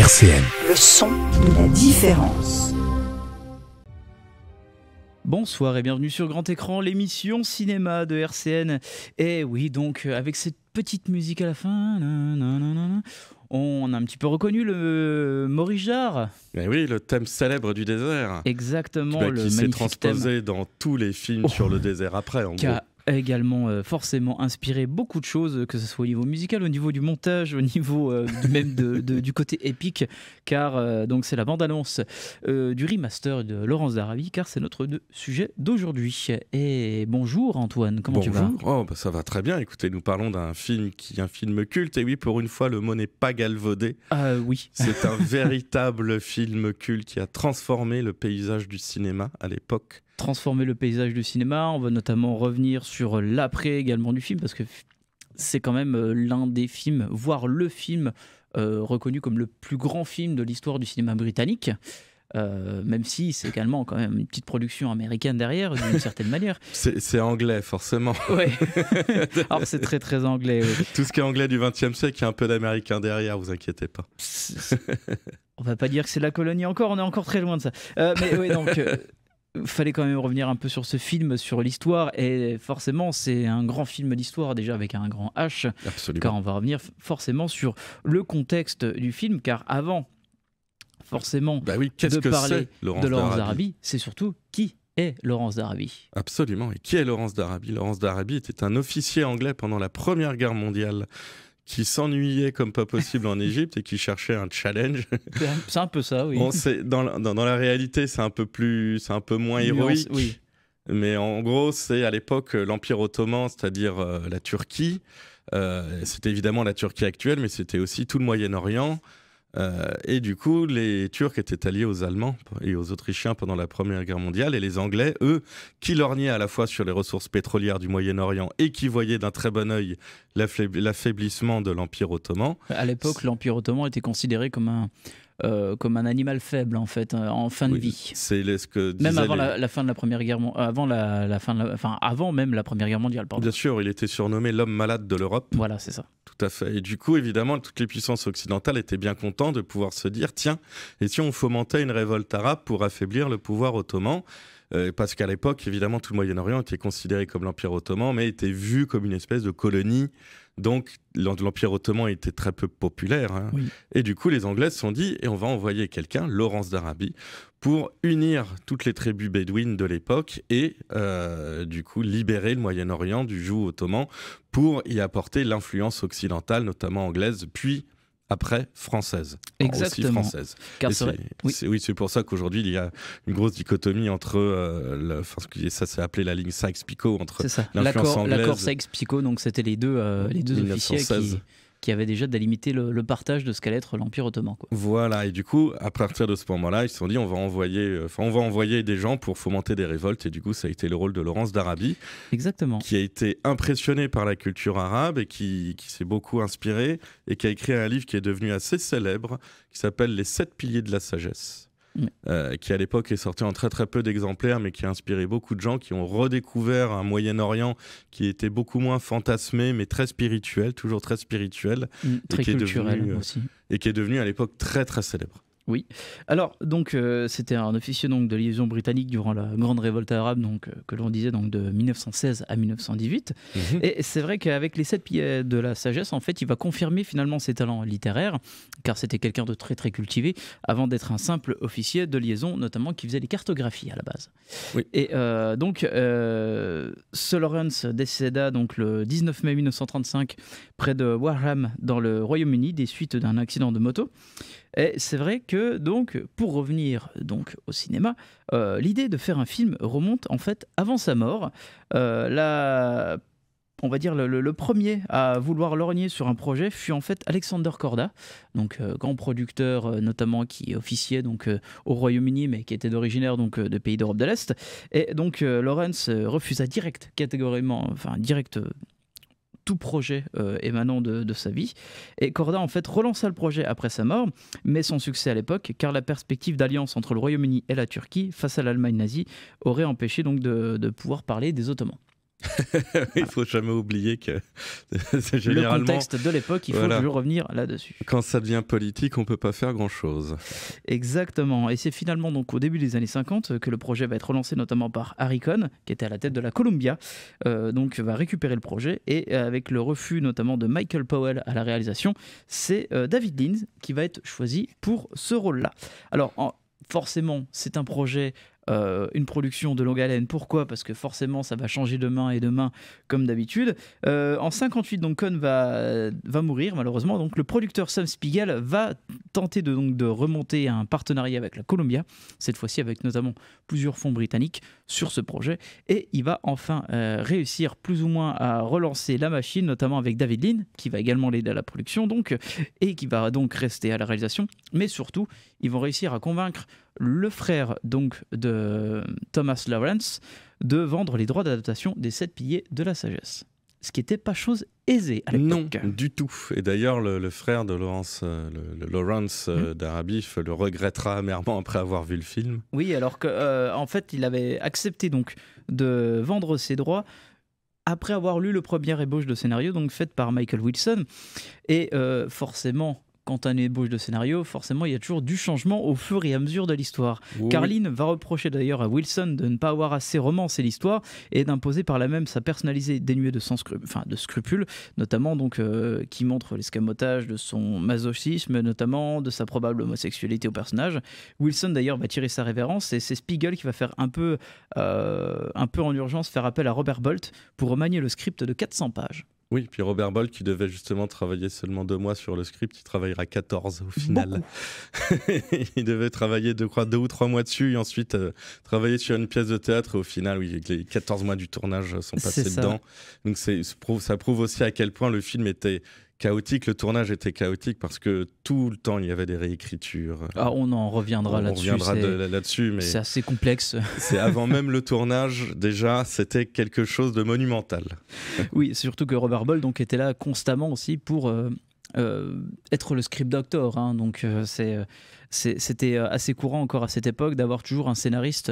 RCN. Le son de la différence. Bonsoir et bienvenue sur Grand Écran, l'émission cinéma de RCN. Et oui, donc avec cette petite musique à la fin, on a un petit peu reconnu le Maurice Jarre. Mais oui, le thème célèbre du désert. Exactement, le qui s'est magnifique transposé thème. dans tous les films sur le désert après, en Qui gros. a également forcément inspiré beaucoup de choses, que ce soit au niveau musical, au niveau du montage, au niveau même du côté épique, car donc c'est la bande-annonce du remaster de Laurence d'Arabie, car c'est notre sujet d'aujourd'hui. Et bonjour Antoine, comment tu vas ? Bonjour, ça va très bien. Écoutez, nous parlons d'un film qui est un film culte, et oui, pour une fois, le mot n'est pas galvaudé. Oui. C'est un véritable film culte qui a transformé le paysage du cinéma à l'époque. Transformer le paysage du cinéma, on va notamment revenir sur l'après également du film, parce que c'est quand même l'un des films, voire le film reconnu comme le plus grand film de l'histoire du cinéma britannique, même si c'est également quand même une petite production américaine derrière, d'une certaine manière. C'est anglais, forcément. Ouais. Alors c'est très très anglais. Ouais. Tout ce qui est anglais du XXe siècle, il y a un peu d'américain derrière, vous inquiétez pas. On va pas dire que c'est la colonie encore, on est encore très loin de ça. Mais oui, donc... fallait quand même revenir un peu sur ce film, sur l'histoire, et forcément c'est un grand film d'histoire déjà avec un grand H. Absolument. Car on va revenir forcément sur le contexte du film, car avant forcément de parler de Laurence d'Arabie, c'est surtout qui est Laurence d'Arabie. Absolument, et qui est Laurence d'Arabie ? Laurence d'Arabie était un officier anglais pendant la Première Guerre mondiale, qui s'ennuyait comme pas possible en Égypte et qui cherchait un challenge. C'est un peu ça, oui. Bon, dans la réalité, c'est un peu moins héroïque. Oui. Mais en gros, c'est à l'époque l'Empire ottoman, c'est-à-dire la Turquie. C'était évidemment la Turquie actuelle, mais c'était aussi tout le Moyen-Orient. Et du coup, les Turcs étaient alliés aux Allemands et aux Autrichiens pendant la Première Guerre mondiale, et les Anglais, eux, qui lorgnaient à la fois sur les ressources pétrolières du Moyen-Orient et qui voyaient d'un très bon œil l'affaiblissement de l'Empire ottoman. À l'époque, l'Empire ottoman était considéré comme un animal faible en fait, en fin de vie. C'est ce que même avant la fin de la Première Guerre mondiale, avant même la Première Guerre mondiale. Pardon. Bien sûr, il était surnommé l'homme malade de l'Europe. Voilà, c'est ça. Tout à fait. Et du coup, évidemment, toutes les puissances occidentales étaient bien contentes de pouvoir se dire, tiens, et si on fomentait une révolte arabe pour affaiblir le pouvoir ottoman ? Parce qu'à l'époque, évidemment, tout le Moyen-Orient était considéré comme l'Empire ottoman, mais était vu comme une espèce de colonie. Donc, l'Empire ottoman était très peu populaire. Hein. Oui. Et du coup, les Anglais se sont dit, et on va envoyer quelqu'un, Laurence d'Arabie, pour unir toutes les tribus bédouines de l'époque et du coup libérer le Moyen-Orient du joug ottoman pour y apporter l'influence occidentale, notamment anglaise, puis après française. Exactement. Aussi française. Car c'est pour ça qu'aujourd'hui il y a une grosse dichotomie entre, ça s'est appelé la ligne Sykes-Picot, entre l'influence anglaise. L'accord Sykes-Picot, donc c'était les deux officiers qui avaient déjà délimité le partage de ce qu'allait être l'Empire ottoman. Quoi. Voilà, et du coup, à partir de ce moment-là, ils se sont dit on va envoyer des gens pour fomenter des révoltes, et du coup, ça a été le rôle de Laurence d'Arabie. Exactement. Qui a été impressionné par la culture arabe et qui s'est beaucoup inspiré, et qui a écrit un livre qui est devenu assez célèbre, qui s'appelle Les 7 piliers de la sagesse. Qui à l'époque est sorti en très très peu d'exemplaires, mais qui a inspiré beaucoup de gens qui ont redécouvert un Moyen-Orient qui était beaucoup moins fantasmé, mais très spirituel, toujours très spirituel, très culturel aussi, et qui est devenu à l'époque très très célèbre. Oui. Alors, donc, c'était un officier donc, de liaison britannique durant la Grande Révolte arabe, donc, que l'on disait donc, de 1916 à 1918. Et c'est vrai qu'avec les 7 piliers de la sagesse, en fait, il va confirmer finalement ses talents littéraires, car c'était quelqu'un de très très cultivé, avant d'être un simple officier de liaison, notamment qui faisait les cartographies à la base. Oui. Et donc, Sir Lawrence décéda donc, le 19 mai 1935 près de Warham, dans le Royaume-Uni, des suites d'un accident de moto. Et c'est vrai que, donc, pour revenir donc, au cinéma, l'idée de faire un film remonte en fait avant sa mort. On va dire le premier à vouloir lorgner sur un projet fut en fait Alexander Korda, donc grand producteur notamment qui officiait donc au Royaume-Uni mais qui était originaire donc de pays d'Europe de l'Est. Et donc Lawrence refusa direct tout projet émanant de sa vie. Et Korda en fait relança le projet après sa mort, mais sans succès à l'époque, car la perspective d'alliance entre le Royaume-Uni et la Turquie face à l'Allemagne nazie aurait empêché donc de pouvoir parler des Ottomans. Il faut jamais oublier que c'est généralement... Le contexte de l'époque, il faut toujours revenir là-dessus. Quand ça devient politique, on ne peut pas faire grand-chose. Exactement. Et c'est finalement donc au début des années 50 que le projet va être relancé, notamment par Harry Cohn, qui était à la tête de la Columbia, donc va récupérer le projet. Et avec le refus notamment de Michael Powell à la réalisation, c'est David Lean qui va être choisi pour ce rôle-là. Alors, forcément, c'est un projet... une production de longue haleine. Pourquoi ? Parce que forcément, ça va changer de main et de main comme d'habitude. En 58, donc Cohn va mourir malheureusement. Donc le producteur Sam Spiegel va tenter de remonter un partenariat avec la Columbia, cette fois-ci avec notamment plusieurs fonds britanniques sur ce projet. Et il va enfin réussir plus ou moins à relancer la machine, notamment avec David Lean, qui va également l'aider à la production, et qui va donc rester à la réalisation. Mais surtout, ils vont réussir à convaincre le frère donc de Thomas Lawrence de vendre les droits d'adaptation des 7 piliers de la sagesse. Ce qui n'était pas chose aisée à l'époque. Non, du tout. Et d'ailleurs, le frère de Lawrence, Lawrence d'Arabie le regrettera amèrement après avoir vu le film. Oui, alors qu'en fait, il avait accepté donc de vendre ses droits après avoir lu le premier ébauche de scénario donc faite par Michael Wilson. Et forcément... Quand on a une ébauche de scénario, forcément, il y a toujours du changement au fur et à mesure de l'histoire. Oui. Carlin va reprocher d'ailleurs à Wilson de ne pas avoir assez romancé l'histoire et d'imposer par là même sa personnalité dénuée de scrupules, notamment donc, qui montre l'escamotage de son masochisme, notamment de sa probable homosexualité au personnage. Wilson d'ailleurs va tirer sa révérence et c'est Spiegel qui va faire un peu en urgence faire appel à Robert Bolt pour remanier le script de 400 pages. Oui, puis Robert Bolt qui devait justement travailler seulement 2 mois sur le script, il travaillera 14 au final. Il devait travailler 2 ou 3 mois dessus et ensuite travailler sur une pièce de théâtre. Et au final, oui, les 14 mois du tournage sont passés dedans. Donc ça prouve aussi à quel point le film était chaotique, le tournage était chaotique parce que tout le temps il y avait des réécritures. Ah, on en reviendra là-dessus. On reviendra là-dessus, mais c'est assez complexe. C'est avant même le tournage, déjà, c'était quelque chose de monumental. Oui, surtout que Robert Bolt donc était là constamment aussi pour être le script doctor. Hein, donc c'était assez courant encore à cette époque d'avoir toujours un scénariste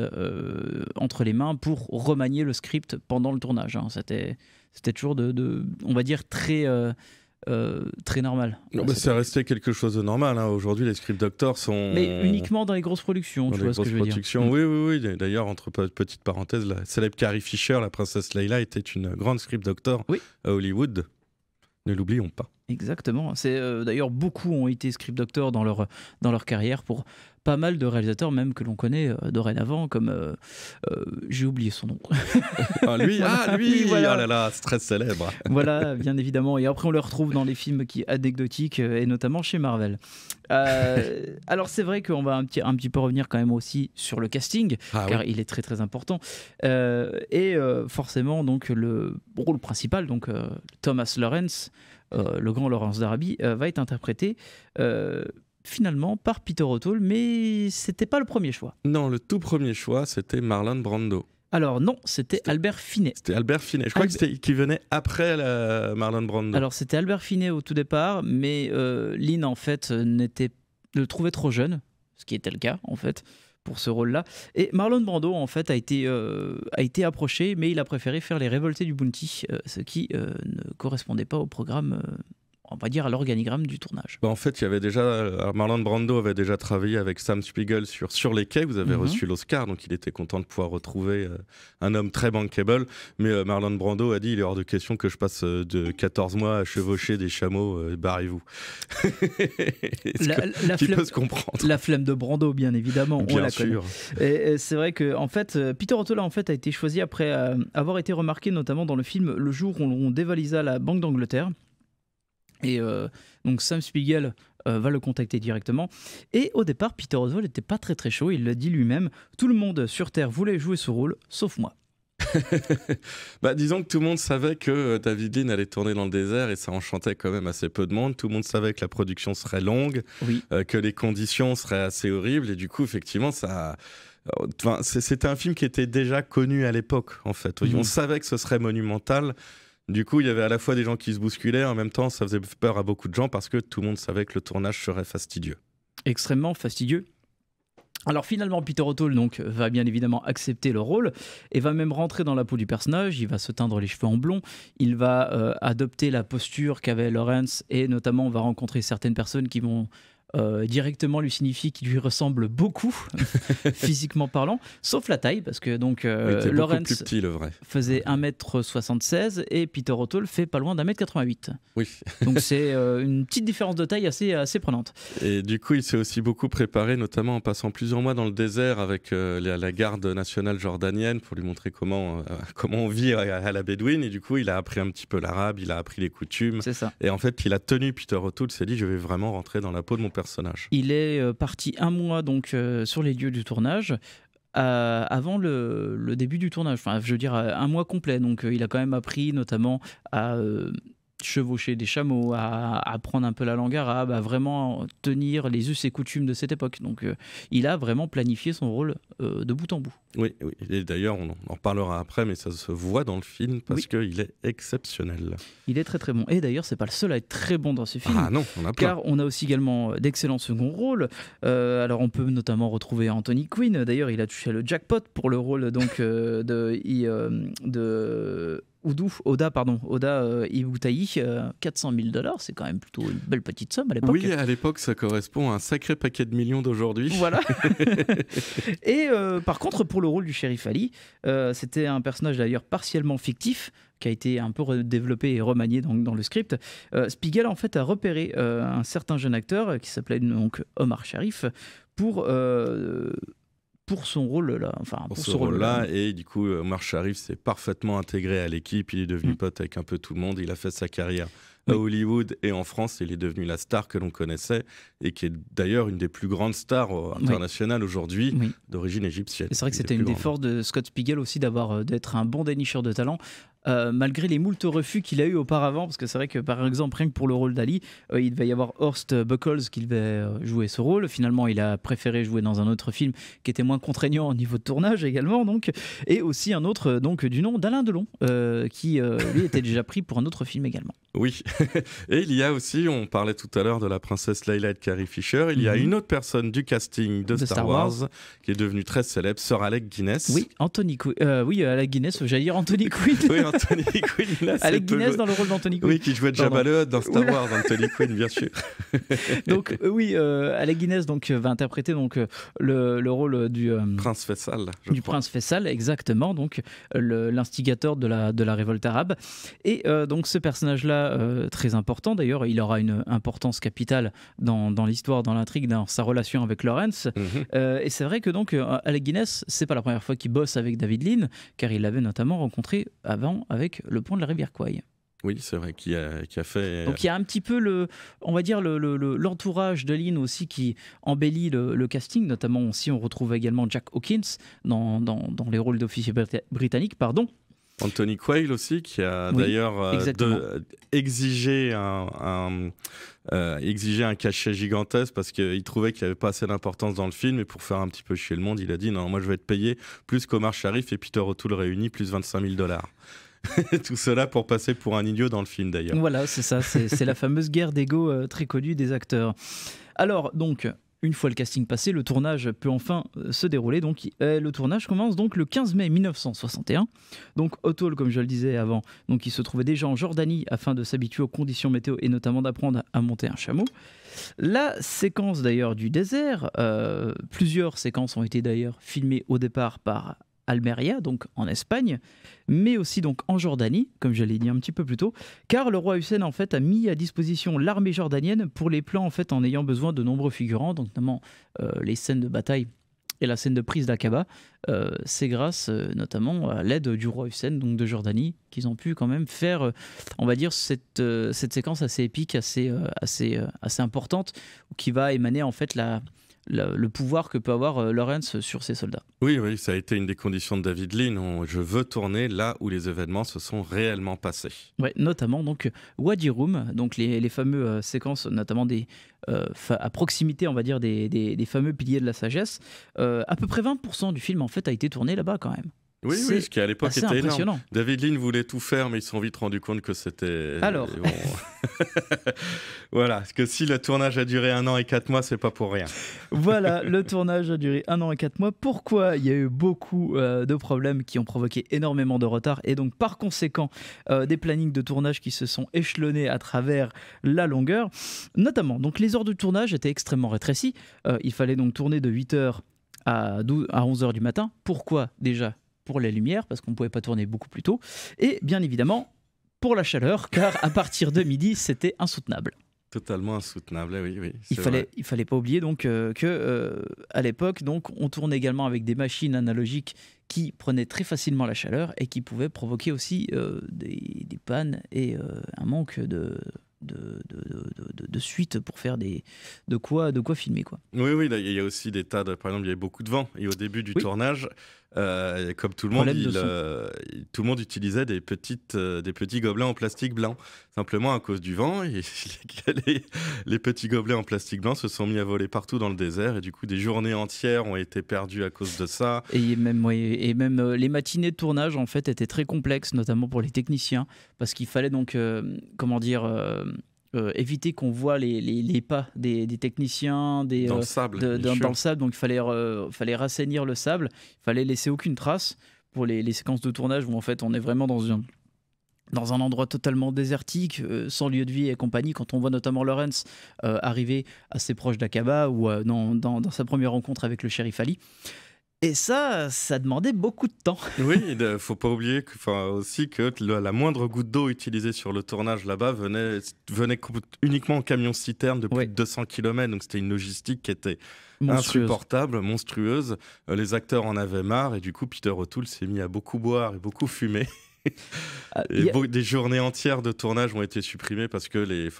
entre les mains pour remanier le script pendant le tournage. Hein. C'était toujours on va dire très normal. C'est resté quelque chose de normal. Hein. Aujourd'hui, les script doctors sont... Mais uniquement dans les grosses productions, tu vois ce que je veux dire. Oui. D'ailleurs, entre petites parenthèses, la célèbre Carrie Fisher, la princesse Leila, était une grande script doctor à Hollywood. Ne l'oublions pas. Exactement. D'ailleurs, beaucoup ont été script doctors dans leur carrière pour pas mal de réalisateurs même que l'on connaît dorénavant, comme j'ai oublié son nom. Lui, oui, voilà. Oh là là, c'est très célèbre. Voilà, bien évidemment. Et après, on le retrouve dans les films anecdotiques et notamment chez Marvel. Alors, c'est vrai qu'on va un petit peu revenir quand même aussi sur le casting, car il est très très important. Forcément, donc le rôle principal, donc Thomas Lawrence, le grand Lawrence d'Arabie, va être interprété finalement par Peter O'Toole, mais c'était pas le premier choix. Non, le tout premier choix, c'était Marlon Brando. Alors non, c'était Albert Finney. C'était Albert Finney. Je crois que c'était qui venait après Marlon Brando. Alors c'était Albert Finney au tout départ, mais Lean en fait le trouvait trop jeune, ce qui était le cas en fait pour ce rôle-là. Et Marlon Brando en fait a été approché, mais il a préféré faire Les Révoltés du Bounty, ce qui ne correspondait pas au programme. On va dire à l'organigramme du tournage. En fait, il y avait déjà Marlon Brando avait déjà travaillé avec Sam Spiegel sur Les Quais. Vous avez reçu l'Oscar, donc il était content de pouvoir retrouver un homme très bankable. Mais Marlon Brando a dit il est hors de question que je passe de 14 mois à chevaucher des chameaux. Barrez-vous. Qui peut se comprendre. La flemme de Brando, bien évidemment. Bien on la sûr. Et c'est vrai que en fait, Peter O'Toole en fait a été choisi après avoir été remarqué notamment dans le film Le jour où on dévalisa la Banque d'Angleterre. Et donc Sam Spiegel va le contacter directement. Et au départ, Peter O'Toole n'était pas très très chaud. Il l'a dit lui-même. Tout le monde sur Terre voulait jouer ce rôle, sauf moi. Disons que tout le monde savait que David Lean allait tourner dans le désert et ça enchantait quand même assez peu de monde. Tout le monde savait que la production serait longue, que les conditions seraient assez horribles. Et du coup, effectivement, c'était un film qui était déjà connu à l'époque, en fait. On savait que ce serait monumental. Du coup, il y avait à la fois des gens qui se bousculaient, en même temps, ça faisait peur à beaucoup de gens parce que tout le monde savait que le tournage serait fastidieux. Extrêmement fastidieux. Alors finalement, Peter O'Toole donc, va bien évidemment accepter le rôle et va même rentrer dans la peau du personnage. Il va se teindre les cheveux en blond, il va adopter la posture qu'avait Lawrence et notamment on va rencontrer certaines personnes qui vont directement lui signifier qu'il lui ressemble beaucoup, physiquement parlant, sauf la taille, parce que donc Lawrence plus petit, le vrai. faisait 1m76 et Peter O'Toole fait pas loin d'1m88. Oui. Donc c'est une petite différence de taille assez prenante. Et du coup, il s'est aussi beaucoup préparé, notamment en passant plusieurs mois dans le désert avec la garde nationale jordanienne pour lui montrer comment on vit à la bédouine. Et du coup, il a appris un petit peu l'arabe, il a appris les coutumes. C'est ça. Et en fait, il a tenu Peter O'Toole, s'est dit, je vais vraiment rentrer dans la peau de mon personnage. Il est parti un mois donc sur les lieux du tournage avant le début du tournage, enfin je veux dire un mois complet, donc il a quand même appris notamment à chevaucher des chameaux, à apprendre un peu la langue arabe, à vraiment tenir les us et coutumes de cette époque. Donc il a vraiment planifié son rôle de bout en bout. Oui, oui. Et d'ailleurs on en reparlera après, mais ça se voit dans le film parce qu'il est exceptionnel. Il est très très bon. Et d'ailleurs c'est pas le seul à être très bon dans ce film. Ah non, on a plein. Car on a aussi également d'excellents seconds rôles. Alors on peut notamment retrouver Anthony Quinn. D'ailleurs il a touché le jackpot pour le rôle donc de Oda Ibutaï, 400 000 $, c'est quand même plutôt une belle petite somme à l'époque. Oui, à l'époque, ça correspond à un sacré paquet de millions d'aujourd'hui. Voilà. Et par contre, pour le rôle du shérif Ali, c'était un personnage d'ailleurs partiellement fictif, qui a été un peu développé et remanié dans le script. Spiegel en fait a repéré un certain jeune acteur qui s'appelait donc Omar Sharif pour son rôle là, pour ce rôle-là, et du coup Omar Sharif s'est parfaitement intégré à l'équipe, il est devenu pote avec un peu tout le monde, il a fait sa carrière à Hollywood et en France, il est devenu la star que l'on connaissait et qui est d'ailleurs une des plus grandes stars internationales aujourd'hui, d'origine égyptienne. C'est vrai que c'était une des forces de Scott Spiegel aussi d'être un bon dénicheur de talent. Malgré les moultes refus qu'il a eu auparavant, parce que c'est vrai que par exemple rien que pour le rôle d'Ali, il devait y avoir Horst Buckles qui devait jouer ce rôle. Finalement il a préféré jouer dans un autre film qui était moins contraignant au niveau de tournage également, donc, et aussi un autre donc, du nom d'Alain Delon qui lui était déjà pris pour un autre film également. Oui, et il y a aussi, on parlait tout à l'heure de la princesse Leila et de Carrie Fisher, il y a une autre personne du casting de Star Wars qui est devenue très célèbre, Sir Alec Guinness. Oui, Alec Guinness, j'allais dire Anthony Quinn. Oui, Anthony Quinn. Là, Alec Guinness dans le rôle d'Anthony Quinn. Oui, qui jouait Jabba the Hutt dans Star Wars, Anthony Quinn, bien sûr. Donc Alec Guinness donc, va interpréter donc, le rôle du Prince Faisal. Prince Faisal, exactement, donc l'instigateur de la révolte arabe. Et donc ce personnage-là, très important d'ailleurs, il aura une importance capitale dans l'histoire, dans l'intrigue, dans sa relation avec Lawrence. Et c'est vrai que donc Alec Guinness, c'est pas la première fois qu'il bosse avec David Lean, car il l'avait notamment rencontré avant avec Le Pont de la rivière Kwai. Oui, c'est vrai qu'il a fait... Donc il y a un petit peu l'entourage de Lean aussi qui embellit le casting, notamment aussi on retrouve également Jack Hawkins dans les rôles d'officiers britanniques, pardon. Anthony Quayle aussi, qui a d'ailleurs exigé un cachet gigantesque parce qu'il trouvait qu'il n'y avait pas assez d'importance dans le film, et pour faire un petit peu chier le monde, il a dit non, moi je vais être payé plus qu'Omar Sharif et Peter O'Toole réunis, plus 25 000 $. Tout cela pour passer pour un idiot dans le film d'ailleurs. Voilà, c'est ça, c'est la fameuse guerre d'ego très connue des acteurs. Alors donc, une fois le casting passé, le tournage peut enfin se dérouler. Donc, le tournage commence donc le 15 mai 1961. Donc O'Toole, comme je le disais avant, donc il se trouvait déjà en Jordanie afin de s'habituer aux conditions météo et notamment d'apprendre à monter un chameau. La séquence d'ailleurs du désert, plusieurs séquences ont été d'ailleurs filmées au départ par Almeria, donc en Espagne, mais aussi donc en Jordanie, comme je l'ai dit un petit peu plus tôt, car le roi Hussein en fait a mis à disposition l'armée jordanienne pour les plans en fait en ayant besoin de nombreux figurants, donc notamment les scènes de bataille et la scène de prise d'Aqaba. C'est grâce notamment à l'aide du roi Hussein donc de Jordanie qu'ils ont pu quand même faire, on va dire cette séquence assez épique, assez importante, qui va émaner en fait le pouvoir que peut avoir Lawrence sur ses soldats. Oui, ça a été une des conditions de David Lean. Je veux tourner là où les événements se sont réellement passés. Ouais, notamment donc Wadi Rum, donc les fameuses séquences, notamment à proximité, on va dire, des fameux piliers de la sagesse. À peu près 20% du film en fait a été tourné là-bas quand même. Oui, ce qui à l'époque assez était impressionnant. énorme. David Lean voulait tout faire, mais ils se sont vite rendus compte que c'était... Alors. Bon. Voilà, parce que si le tournage a duré 1 an et 4 mois, c'est pas pour rien. Voilà, le tournage a duré 1 an et 4 mois. Pourquoi? Il y a eu beaucoup de problèmes qui ont provoqué énormément de retard et donc par conséquent des plannings de tournage qui se sont échelonnés à travers la longueur. Notamment, donc les heures de tournage étaient extrêmement rétrécies. Il fallait donc tourner de 8h à 11h du matin. Pourquoi? Déjà pour les lumières, parce qu'on ne pouvait pas tourner beaucoup plus tôt. Et bien évidemment, pour la chaleur, car à partir de midi, c'était insoutenable. Totalement insoutenable, oui. Il fallait pas oublier donc que à l'époque, donc, on tournait également avec des machines analogiques qui prenaient très facilement la chaleur et qui pouvaient provoquer aussi des pannes et un manque de suite pour faire de quoi filmer, quoi. Oui, il y a aussi des tas de... Par exemple, il y avait beaucoup de vent. Et au début du tournage, comme tout le monde, tout le monde utilisait des petits gobelets en plastique blanc. Simplement à cause du vent, et les petits gobelets en plastique blanc se sont mis à voler partout dans le désert. Et du coup, des journées entières ont été perdues à cause de ça. Et même les matinées de tournage, en fait, étaient très complexes, notamment pour les techniciens, parce qu'il fallait donc, éviter qu'on voit les pas des techniciens dans le sable. Dans le sable, donc il fallait rassainir le sable, il fallait laisser aucune trace pour les séquences de tournage où en fait on est vraiment dans un endroit totalement désertique, sans lieu de vie et compagnie. Quand on voit notamment Lawrence arriver assez proche d'Aqaba ou dans sa première rencontre avec le shérif Ali. Et ça demandait beaucoup de temps. Oui, il ne faut pas oublier aussi que la moindre goutte d'eau utilisée sur le tournage là-bas venait uniquement en camion-citerne de plus de 200 km. Donc c'était une logistique qui était insupportable, monstrueuse. Les acteurs en avaient marre et du coup Peter O'Toole s'est mis à beaucoup boire et beaucoup fumer. Des journées entières de tournage ont été supprimées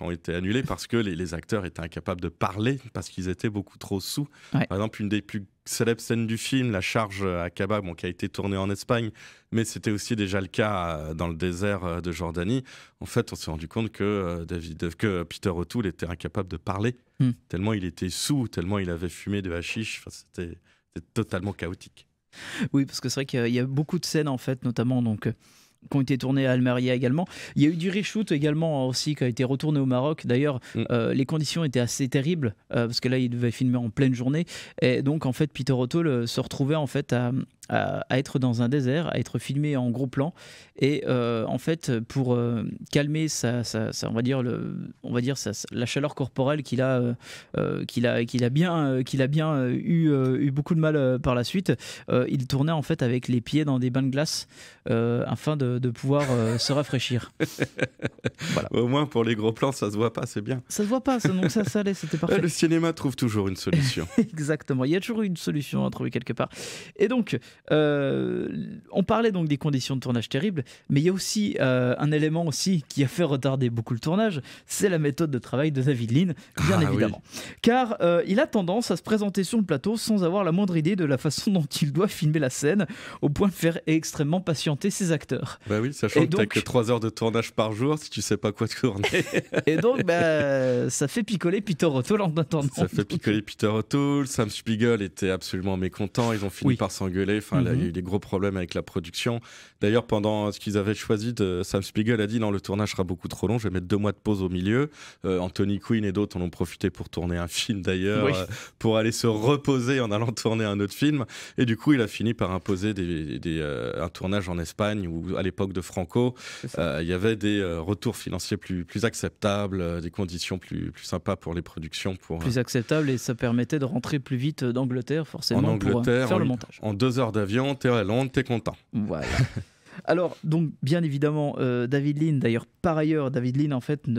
ont été annulées parce que les acteurs étaient incapables de parler parce qu'ils étaient beaucoup trop sous. Ouais. Par exemple, une des plus célèbres scènes du film, la charge à Aqaba, qui a été tournée en Espagne, mais c'était aussi déjà le cas dans le désert de Jordanie. En fait, on s'est rendu compte que Peter O'Toole était incapable de parler, tellement il était sous, tellement il avait fumé de hashish. C'était totalement chaotique. Oui, parce que c'est vrai qu'il y a beaucoup de scènes, en fait, notamment qui ont été tournés à Almeria également. Il y a eu du reshoot également aussi qui a été retourné au Maroc. D'ailleurs, les conditions étaient assez terribles parce que là, il devait filmer en pleine journée. Et donc, en fait, Peter O'Toole se retrouvait en fait à être dans un désert, à être filmé en gros plan. Et en fait, pour calmer on va dire la chaleur corporelle qu'il a bien eu beaucoup de mal par la suite, il tournait en fait avec les pieds dans des bains de glace afin de pouvoir se rafraîchir. Voilà. Au moins pour les gros plans, ça se voit pas, c'est bien. Ça se voit pas, donc ça allait, c'était parfait. Le cinéma trouve toujours une solution. Exactement, il y a toujours une solution à trouver quelque part. Et donc, on parlait donc des conditions de tournage terribles, mais il y a aussi un élément aussi qui a fait retarder beaucoup le tournage, c'est la méthode de travail de David Lean, bien évidemment. Oui. Car il a tendance à se présenter sur le plateau sans avoir la moindre idée de la façon dont il doit filmer la scène, au point de faire extrêmement patienter ses acteurs. Bah oui, sachant que t'as que 3 heures de tournage par jour si tu sais pas quoi tourner. Et donc, ça fait picoler Peter O'Toole en attendant. Ça fait picoler Peter O'Toole. Sam Spiegel était absolument mécontent. Ils ont fini par s'engueuler. Enfin, là, il y a eu des gros problèmes avec la production. D'ailleurs, pendant ce qu'ils avaient choisi, Sam Spiegel a dit non, le tournage sera beaucoup trop long. Je vais mettre 2 mois de pause au milieu. Anthony Quinn et d'autres en ont profité pour tourner un film d'ailleurs, pour aller se reposer en allant tourner un autre film. Et du coup, il a fini par imposer un tournage en Espagne où, à l'époque de Franco, il y avait des retours financiers plus acceptables, des conditions plus sympas pour les productions. Plus acceptables, et ça permettait de rentrer plus vite d'Angleterre, forcément, pour faire le montage. En 2 heures d'avion, t'es à Londres, t'es content. Voilà. Alors, donc, bien évidemment, David Lean, d'ailleurs, par ailleurs, David Lean, en fait,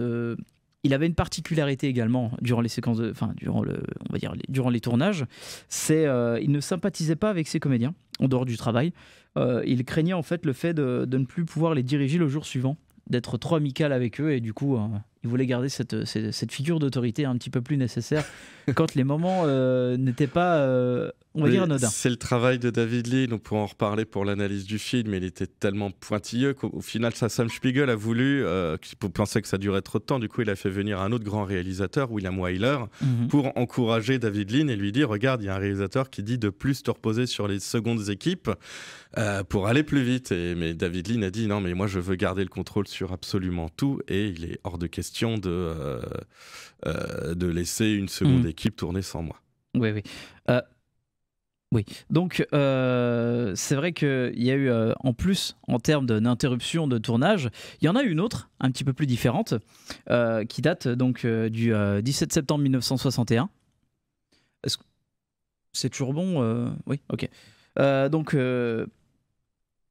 il avait une particularité également durant les séquences, durant les tournages, c'est il ne sympathisait pas avec ses comédiens en dehors du travail. Il craignait en fait le fait de ne plus pouvoir les diriger le jour suivant, d'être trop amical avec eux, et du coup Il voulait garder cette figure d'autorité un petit peu plus nécessaire quand les moments n'étaient pas, on va dire, anodins. C'est le travail de David Lean, on pourra en reparler pour l'analyse du film, mais il était tellement pointilleux qu'au final, Sam Spiegel a voulu, qu'il pensait que ça durait trop de temps, du coup il a fait venir un autre grand réalisateur, William Wyler, pour encourager David Lean et lui dire, regarde, il y a un réalisateur qui dit de plus te reposer sur les secondes équipes pour aller plus vite. Mais David Lean a dit, non mais moi je veux garder le contrôle sur absolument tout, et il est hors de question de laisser une seconde équipe tourner sans moi. Oui, oui. Oui, donc c'est vrai qu'il y a eu, en plus, en termes d'interruption de tournage, il y en a une autre, un petit peu plus différente, qui date donc du 17 septembre 1961. Est-ce que c'est toujours bon Oui, ok. Donc,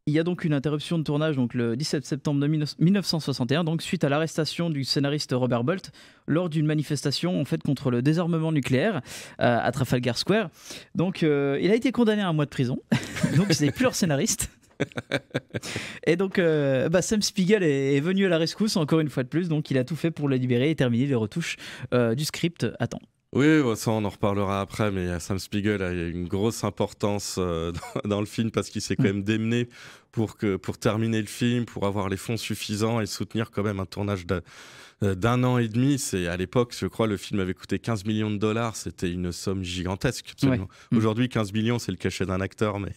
il y a donc une interruption de tournage donc le 17 septembre 1961, donc suite à l'arrestation du scénariste Robert Bolt lors d'une manifestation en fait contre le désarmement nucléaire à Trafalgar Square. Donc il a été condamné à 1 mois de prison, donc ce n'est plus leur scénariste. Et donc Sam Spiegel est venu à la rescousse encore une fois de plus, donc il a tout fait pour le libérer et terminer les retouches du script à temps. Oui, ça on en reparlera après, mais Sam Spiegel a une grosse importance dans le film parce qu'il s'est quand même démené pour terminer le film, pour avoir les fonds suffisants et soutenir quand même un tournage d'1 an et demi. À l'époque, je crois, le film avait coûté 15 millions de dollars, c'était une somme gigantesque. Absolument. Ouais. Aujourd'hui, 15 millions, c'est le cachet d'un acteur, mais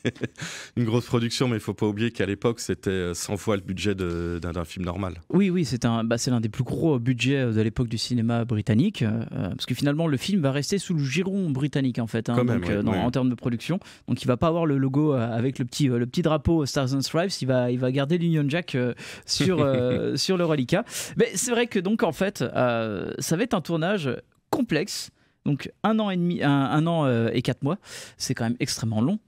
une grosse production, mais il ne faut pas oublier qu'à l'époque, c'était 100 fois le budget d'un film normal. Oui, c'est l'un des plus gros budgets de l'époque du cinéma britannique, parce que finalement, le film va rester sous le giron britannique, en fait, en termes de production. Donc, il ne va pas avoir le logo avec le petit drapeau Stars and Stripes, il va garder l'Union Jack sur le reliquat. Mais c'est vrai que donc en fait, ça va être un tournage complexe. Donc 1 an et demi, 1 an et 4 mois, c'est quand même extrêmement long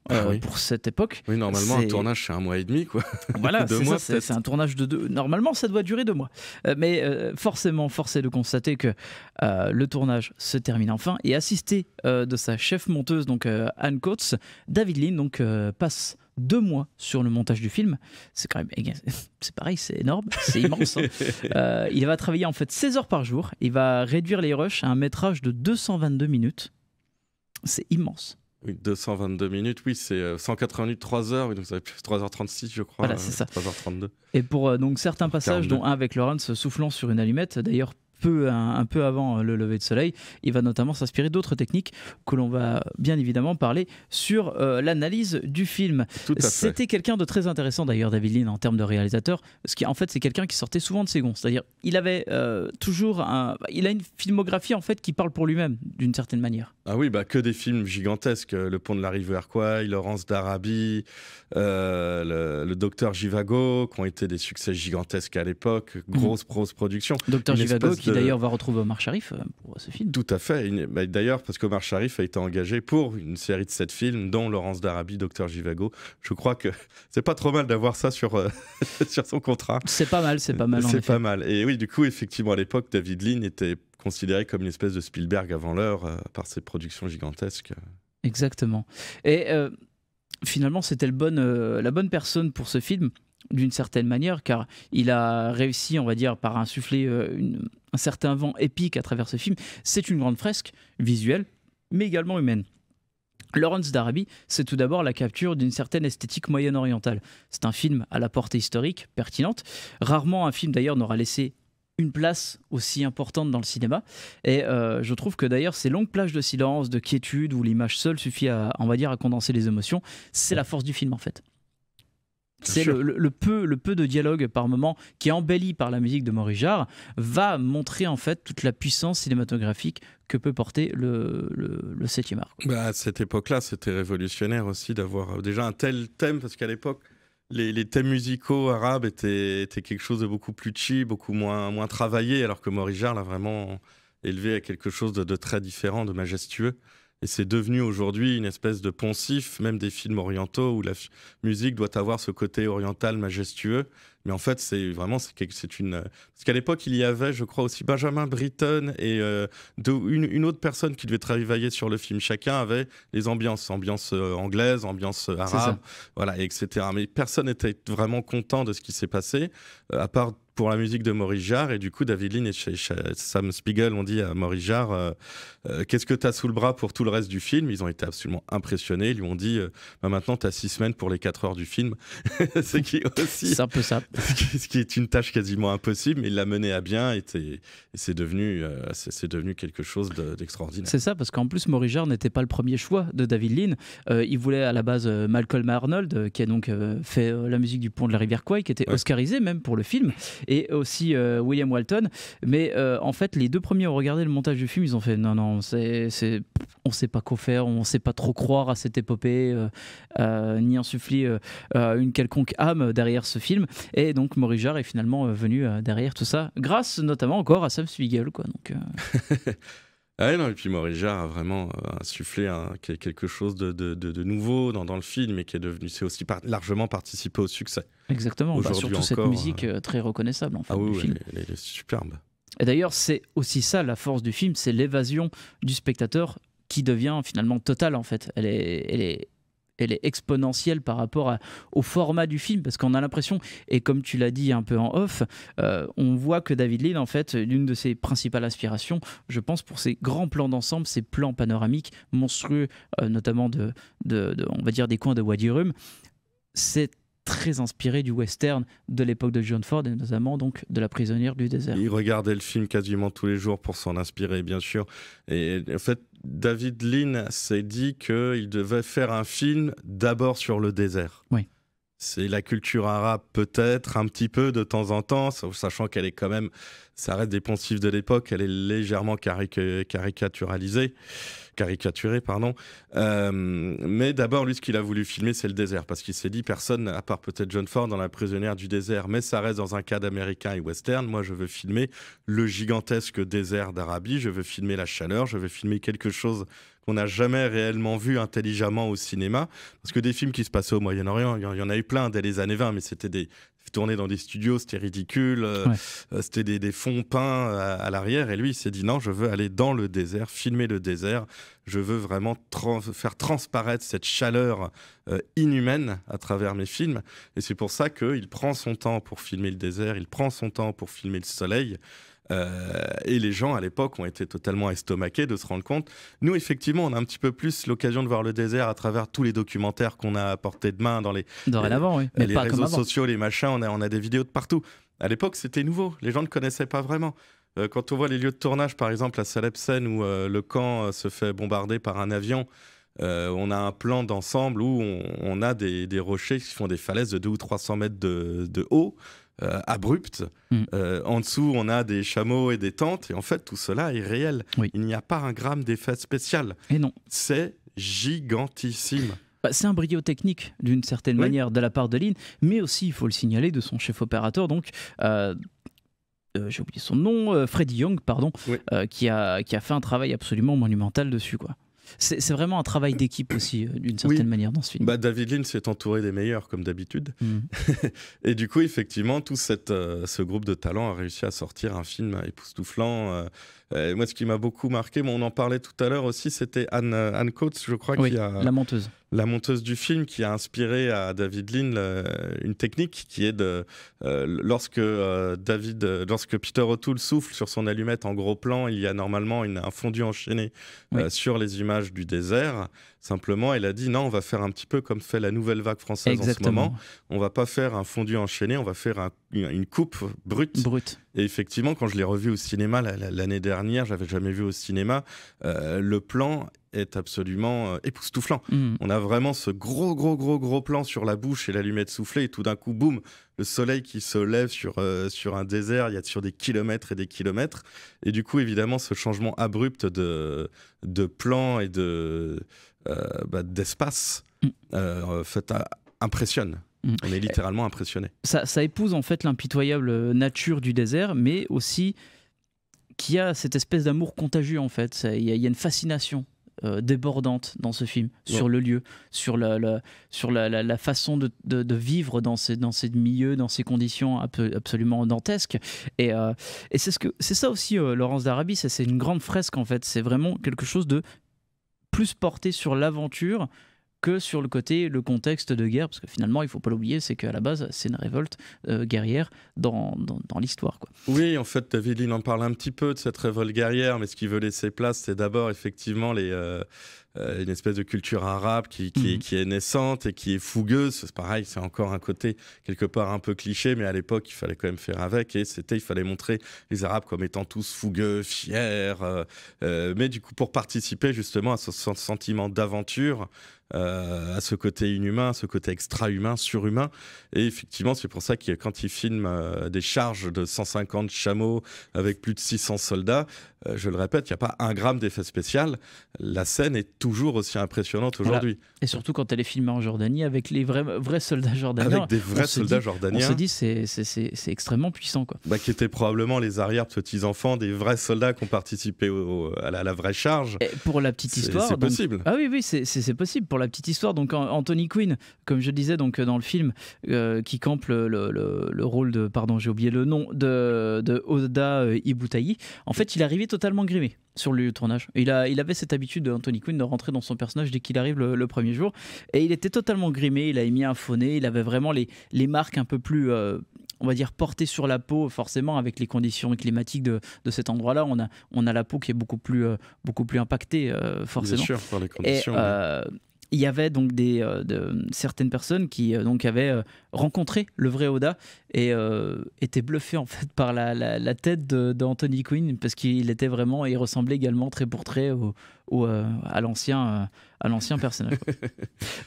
pour cette époque. Oui, normalement un tournage c'est 1 mois et demi, quoi. Voilà, c'est un tournage de 2. Normalement, ça doit durer 2 mois. Mais forcément, force est de constater que le tournage se termine enfin. Et assisté de sa chef monteuse, donc Anne Coates, David Lean donc passe 2 mois sur le montage du film. C'est quand même, c'est pareil, c'est énorme, c'est immense. Il va travailler en fait 16 heures par jour. Il va réduire les rushs à un métrage de 222 minutes. C'est immense. Oui, 222 minutes, oui, c'est 180 minutes, 3 heures, donc ça fait 3h36, je crois. Voilà, c'est ça. 3h32. Et pour donc certains passages, 42. Dont un avec Lawrence soufflant sur une allumette, d'ailleurs, un peu avant le lever de soleil, il va notamment s'inspirer d'autres techniques que l'on va bien évidemment parler sur l'analyse du film. C'était quelqu'un de très intéressant d'ailleurs, David Lean, en termes de réalisateur, parce qu'en fait c'est quelqu'un qui sortait souvent de ses gonds, c'est-à-dire il avait il a une filmographie en fait qui parle pour lui-même d'une certaine manière. Ah oui, que des films gigantesques, Le Pont de la Rivière Kwai, Lawrence d'Arabie, le Docteur Zhivago, qui ont été des succès gigantesques à l'époque, grosse production. Docteur Zhivago qui d'ailleurs va retrouver Omar Sharif pour ce film. Tout à fait. D'ailleurs, parce qu'Omar Sharif a été engagé pour une série de 7 films, dont Lawrence d'Arabie, Docteur Zhivago. Je crois que c'est pas trop mal d'avoir ça sur son contrat. C'est pas mal. C'est pas mal. Et oui, du coup, effectivement, à l'époque, David Lean était considéré comme une espèce de Spielberg avant l'heure par ses productions gigantesques. Exactement. Et finalement, c'était la bonne personne pour ce film, d'une certaine manière, car il a réussi, on va dire, par insuffler un certain vent épique à travers ce film. C'est une grande fresque visuelle, mais également humaine. Lawrence d'Arabie, c'est tout d'abord la capture d'une certaine esthétique moyen-orientale. C'est un film à la portée historique, pertinente. Rarement un film d'ailleurs n'aura laissé une place aussi importante dans le cinéma. Et je trouve que d'ailleurs ces longues plages de silence, de quiétude, où l'image seule suffit à condenser les émotions, c'est la force du film en fait. C'est le peu de dialogue par moment qui est embelli par la musique de Maurice Jarre va montrer en fait toute la puissance cinématographique que peut porter le 7e art. À cette époque-là, c'était révolutionnaire aussi d'avoir déjà un tel thème, parce qu'à l'époque, les thèmes musicaux arabes étaient quelque chose de beaucoup plus cheap, beaucoup moins travaillé, alors que Maurice Jarre l'a vraiment élevé à quelque chose de très différent, de majestueux. Et c'est devenu aujourd'hui une espèce de poncif, même des films orientaux, où la musique doit avoir ce côté oriental majestueux. Mais en fait, c'est une... Parce qu'à l'époque, il y avait, je crois, aussi Benjamin Britten et une autre personne qui devait travailler sur le film. Chacun avait les ambiances anglaises, ambiance arabe, voilà, etc. Mais personne n'était vraiment content de ce qui s'est passé, à part pour la musique de Maurice Jarre. Et du coup, David Lean et Sam Spiegel ont dit à Maurice Jarre qu'est-ce que tu as sous le bras pour tout le reste du film? Ils ont été absolument impressionnés. Ils lui ont dit maintenant, tu as 6 semaines pour les 4 heures du film. C'est un peu ça. Ce qui est une tâche quasiment impossible, mais il l'a mené à bien et c'est devenu quelque chose d'extraordinaire. C'est ça, parce qu'en plus, Maurice Jarre n'était pas le premier choix de David Lean. Il voulait à la base Malcolm Arnold, qui a donc fait la musique du Pont de la rivière Kwai, qui était oscarisé même pour le film, et aussi William Walton. Mais en fait, les 2 premiers ont regardé le montage du film, ils ont fait non, on sait pas quoi faire, on sait pas trop croire à cette épopée, ni insuffler une quelconque âme derrière ce film. Et donc Maurice Jarre est finalement venu derrière tout ça, grâce notamment encore à Sam Spiegel, quoi. Donc, Ah non, et puis Maurice Jarre a vraiment insufflé quelque chose de nouveau dans le film et qui est devenu, c'est aussi largement participé au succès. Exactement, surtout encore, cette musique très reconnaissable en fait, du film. Elle est superbe. Et d'ailleurs, c'est aussi ça la force du film, c'est l'évasion du spectateur qui devient finalement totale en fait. Elle est exponentielle par rapport au format du film, parce qu'on a l'impression, et comme tu l'as dit un peu en off, on voit que David Lean, en fait, l'une de ses principales aspirations, je pense, pour ses grands plans d'ensemble, ses plans panoramiques monstrueux, notamment on va dire des coins de Wadi Rum, c'est très inspiré du western de l'époque de John Ford, et notamment donc de La prisonnière du désert. Il regardait le film quasiment tous les jours pour s'en inspirer, bien sûr. Et en fait, David Lean s'est dit qu'il devait faire un film d'abord sur le désert. Oui. C'est la culture arabe peut-être, un petit peu de temps en temps, sachant qu'elle est quand même, ça reste des poncifs de l'époque, elle est légèrement caricaturée, pardon. Mais d'abord, lui, ce qu'il a voulu filmer, c'est le désert, parce qu'il s'est dit, personne, à part peut-être John Ford dans La prisonnière du désert, mais ça reste dans un cadre américain et western. Moi, je veux filmer le gigantesque désert d'Arabie, je veux filmer la chaleur, je veux filmer quelque chose qu'on n'a jamais réellement vu intelligemment au cinéma, parce que des films qui se passaient au Moyen-Orient, il y en a eu plein dès les années 20, mais c'était tourné dans des studios, c'était ridicule, c'était des fonds peints à l'arrière, et lui il s'est dit non, je veux aller dans le désert, filmer le désert, je veux vraiment faire transparaître cette chaleur inhumaine à travers mes films, et c'est pour ça qu'il prend son temps pour filmer le désert, il prend son temps pour filmer le soleil. Et les gens à l'époque ont été totalement estomaqués de se rendre compte. Nous, effectivement, on a un petit peu plus l'occasion de voir le désert à travers tous les documentaires qu'on a à portée de main dans les réseaux sociaux, les machins. On a des vidéos de partout. À l'époque, c'était nouveau. Les gens ne connaissaient pas vraiment. Quand on voit les lieux de tournage, par exemple, la célèbre scène où le camp se fait bombarder par un avion, on a un plan d'ensemble où on a des rochers qui font des falaises de 200 ou 300 mètres de haut. Abrupte. En dessous, on a des chameaux et des tentes. Et en fait, tout cela est réel. Oui. Il n'y a pas un gramme d'effet spécial. Et non. C'est gigantissime. C'est un brio technique, d'une certaine manière, de la part de Lean, mais aussi, il faut le signaler, de son chef opérateur, donc... j'ai oublié son nom, Freddie Young, pardon, qui a fait un travail absolument monumental dessus, quoi. C'est vraiment un travail d'équipe aussi, d'une certaine manière, dans ce film. David Lean s'est entouré des meilleurs, comme d'habitude. Et du coup, effectivement, tout ce groupe de talents a réussi à sortir un film époustouflant. Moi, ce qui m'a beaucoup marqué, on en parlait tout à l'heure aussi, c'était Anne Coates, je crois, la monteuse du film, qui a inspiré à David Lean une technique qui est lorsque Peter O'Toole souffle sur son allumette en gros plan, il y a normalement un fondu enchaîné sur les images du désert. Simplement, elle a dit non, on va faire un petit peu comme fait la nouvelle vague française en ce moment. On va pas faire un fondu enchaîné, on va faire une coupe brute. Et effectivement, quand je l'ai revu au cinéma l'année dernière, j'avais jamais vu au cinéma, le plan est absolument époustouflant. On a vraiment ce gros plan sur la bouche et l'allumette soufflée, et tout d'un coup, boum, le soleil qui se lève sur un désert, il y a sur des kilomètres et des kilomètres. Et du coup, évidemment, ce changement abrupt de plan et d'espace impressionne. On est littéralement impressionné. Ça épouse en fait l'impitoyable nature du désert, mais aussi qui a cette espèce d'amour contagieux en fait. Il y a une fascination débordante dans ce film, sur le lieu, sur la façon de vivre dans ces milieux, dans ces conditions absolument dantesques. Et c'est ça aussi, Laurence d'Arabie, c'est une grande fresque en fait. C'est vraiment quelque chose de plus porté sur l'aventure que sur le contexte de guerre, parce que finalement, il ne faut pas l'oublier, c'est qu'à la base, c'est une révolte guerrière dans l'histoire, quoi. Oui, en fait, David Lean en parle un petit peu de cette révolte guerrière, mais ce qu'il veut laisser place, c'est d'abord effectivement une espèce de culture arabe qui est naissante et qui est fougueuse. C'est pareil, c'est encore un côté quelque part un peu cliché, mais à l'époque, il fallait quand même faire avec, et il fallait montrer les Arabes comme étant tous fougueux, fiers, mais du coup, pour participer justement à ce sentiment d'aventure, à ce côté inhumain, à ce côté extra-humain, surhumain. Et effectivement, c'est pour ça que quand il filme des charges de 150 chameaux avec plus de 600 soldats, je le répète, il n'y a pas un gramme d'effet spécial. La scène est toujours aussi impressionnante aujourd'hui. Voilà. Et surtout quand elle est filmée en Jordanie avec les vrais soldats jordaniens. Avec des vrais soldats jordaniens. On se dit c'est extrêmement puissant, quoi. Qui étaient probablement les arrière-petits-enfants des vrais soldats qui ont participé à la vraie charge. Et pour la petite histoire... C'est possible. Ah oui, c'est possible. Pour la petite histoire, donc Anthony Quinn, comme je disais donc, dans le film, qui campe le rôle de... Pardon, j'ai oublié le nom, de Oda Ibutayi. En fait, il est arrivé totalement grimé sur le tournage. Il avait cette habitude d'Anthony Quinn de rentrer dans son personnage dès qu'il arrive le premier jour, et il était totalement grimé, il avait mis un faux nez, il avait vraiment les marques un peu plus on va dire portées sur la peau, forcément avec les conditions climatiques de cet endroit-là, on a la peau qui est beaucoup plus impactée, forcément. Bien sûr, par les conditions. Il y avait donc certaines personnes qui donc avaient rencontré le vrai Oda et étaient bluffées en fait par la tête d'Anthony Quinn, parce qu'il ressemblait également trait pour trait à l'ancien personnage.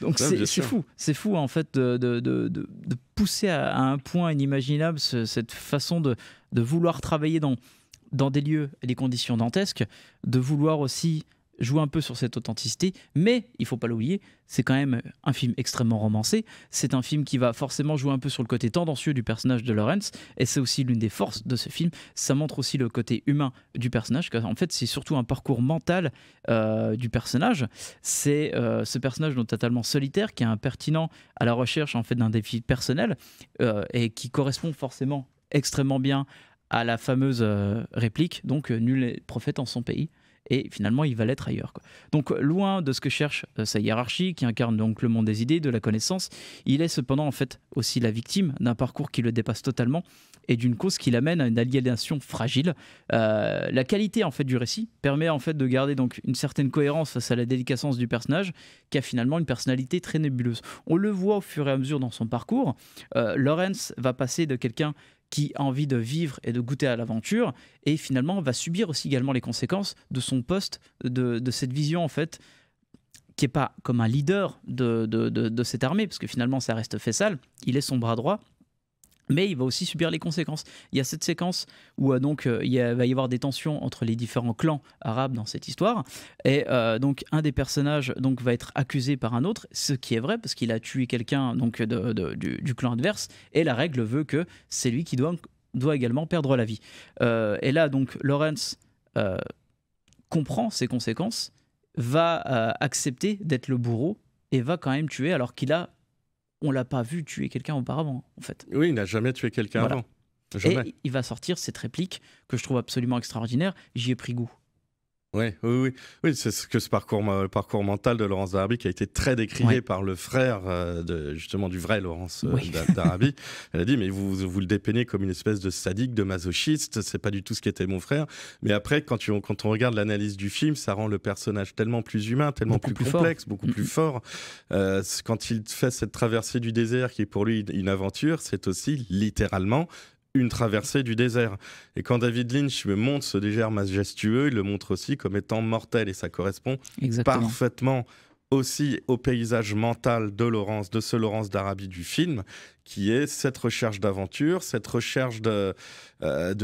Donc c'est fou en fait de pousser à un point inimaginable cette façon de vouloir travailler dans des lieux et des conditions dantesques, de vouloir aussi joue un peu sur cette authenticité, mais il faut pas l'oublier, c'est quand même un film extrêmement romancé, c'est un film qui va forcément jouer un peu sur le côté tendancieux du personnage de Lawrence, et c'est aussi l'une des forces de ce film, ça montre aussi le côté humain du personnage, car en fait c'est surtout un parcours mental du personnage, c'est ce personnage donc totalement solitaire, qui est impertinent à la recherche en fait d'un défi personnel, et qui correspond forcément extrêmement bien à la fameuse réplique, donc nul n'est prophète en son pays. Et finalement, il va l'être ailleurs, quoi. Donc, loin de ce que cherche sa hiérarchie, qui incarne donc le monde des idées, de la connaissance, il est cependant en fait aussi la victime d'un parcours qui le dépasse totalement et d'une cause qui l'amène à une aliénation fragile. La qualité en fait du récit permet en fait de garder donc une certaine cohérence face à la délicatesse du personnage, qui a finalement une personnalité très nébuleuse. On le voit au fur et à mesure dans son parcours. Lawrence va passer de quelqu'un qui a envie de vivre et de goûter à l'aventure, et finalement va subir aussi également les conséquences de son poste, de cette vision en fait, qui n'est pas comme un leader de cette armée, parce que finalement ça reste Faisal, il est son bras droit, mais il va aussi subir les conséquences. Il y a cette séquence où va y avoir des tensions entre les différents clans arabes dans cette histoire, et donc un des personnages donc va être accusé par un autre, ce qui est vrai parce qu'il a tué quelqu'un donc du clan adverse, et la règle veut que c'est lui qui doit également perdre la vie. Et là donc Lawrence comprend ces conséquences, va accepter d'être le bourreau et va quand même tuer, alors on l'a pas vu tuer quelqu'un auparavant, en fait. Oui, il n'a jamais tué quelqu'un avant. Jamais. Et il va sortir cette réplique que je trouve absolument extraordinaire. J'y ai pris goût. Oui, c'est ce parcours mental de Laurence d'Arabie qui a été très décrié par le frère justement du vrai Laurence d'Arabie. Elle a dit, mais vous le dépeignez comme une espèce de sadique, de masochiste, c'est pas du tout ce qu'était mon frère. Mais après, quand on regarde l'analyse du film, ça rend le personnage tellement plus humain, tellement plus complexe, beaucoup plus fort. Quand il fait cette traversée du désert qui est pour lui une aventure, c'est aussi littéralement une traversée du désert. Et quand David Lynch me montre ce désert majestueux, il le montre aussi comme étant mortel, et ça correspond parfaitement aussi au paysage mental de ce Laurence d'Arabie du film, qui est cette recherche d'aventure, cette recherche de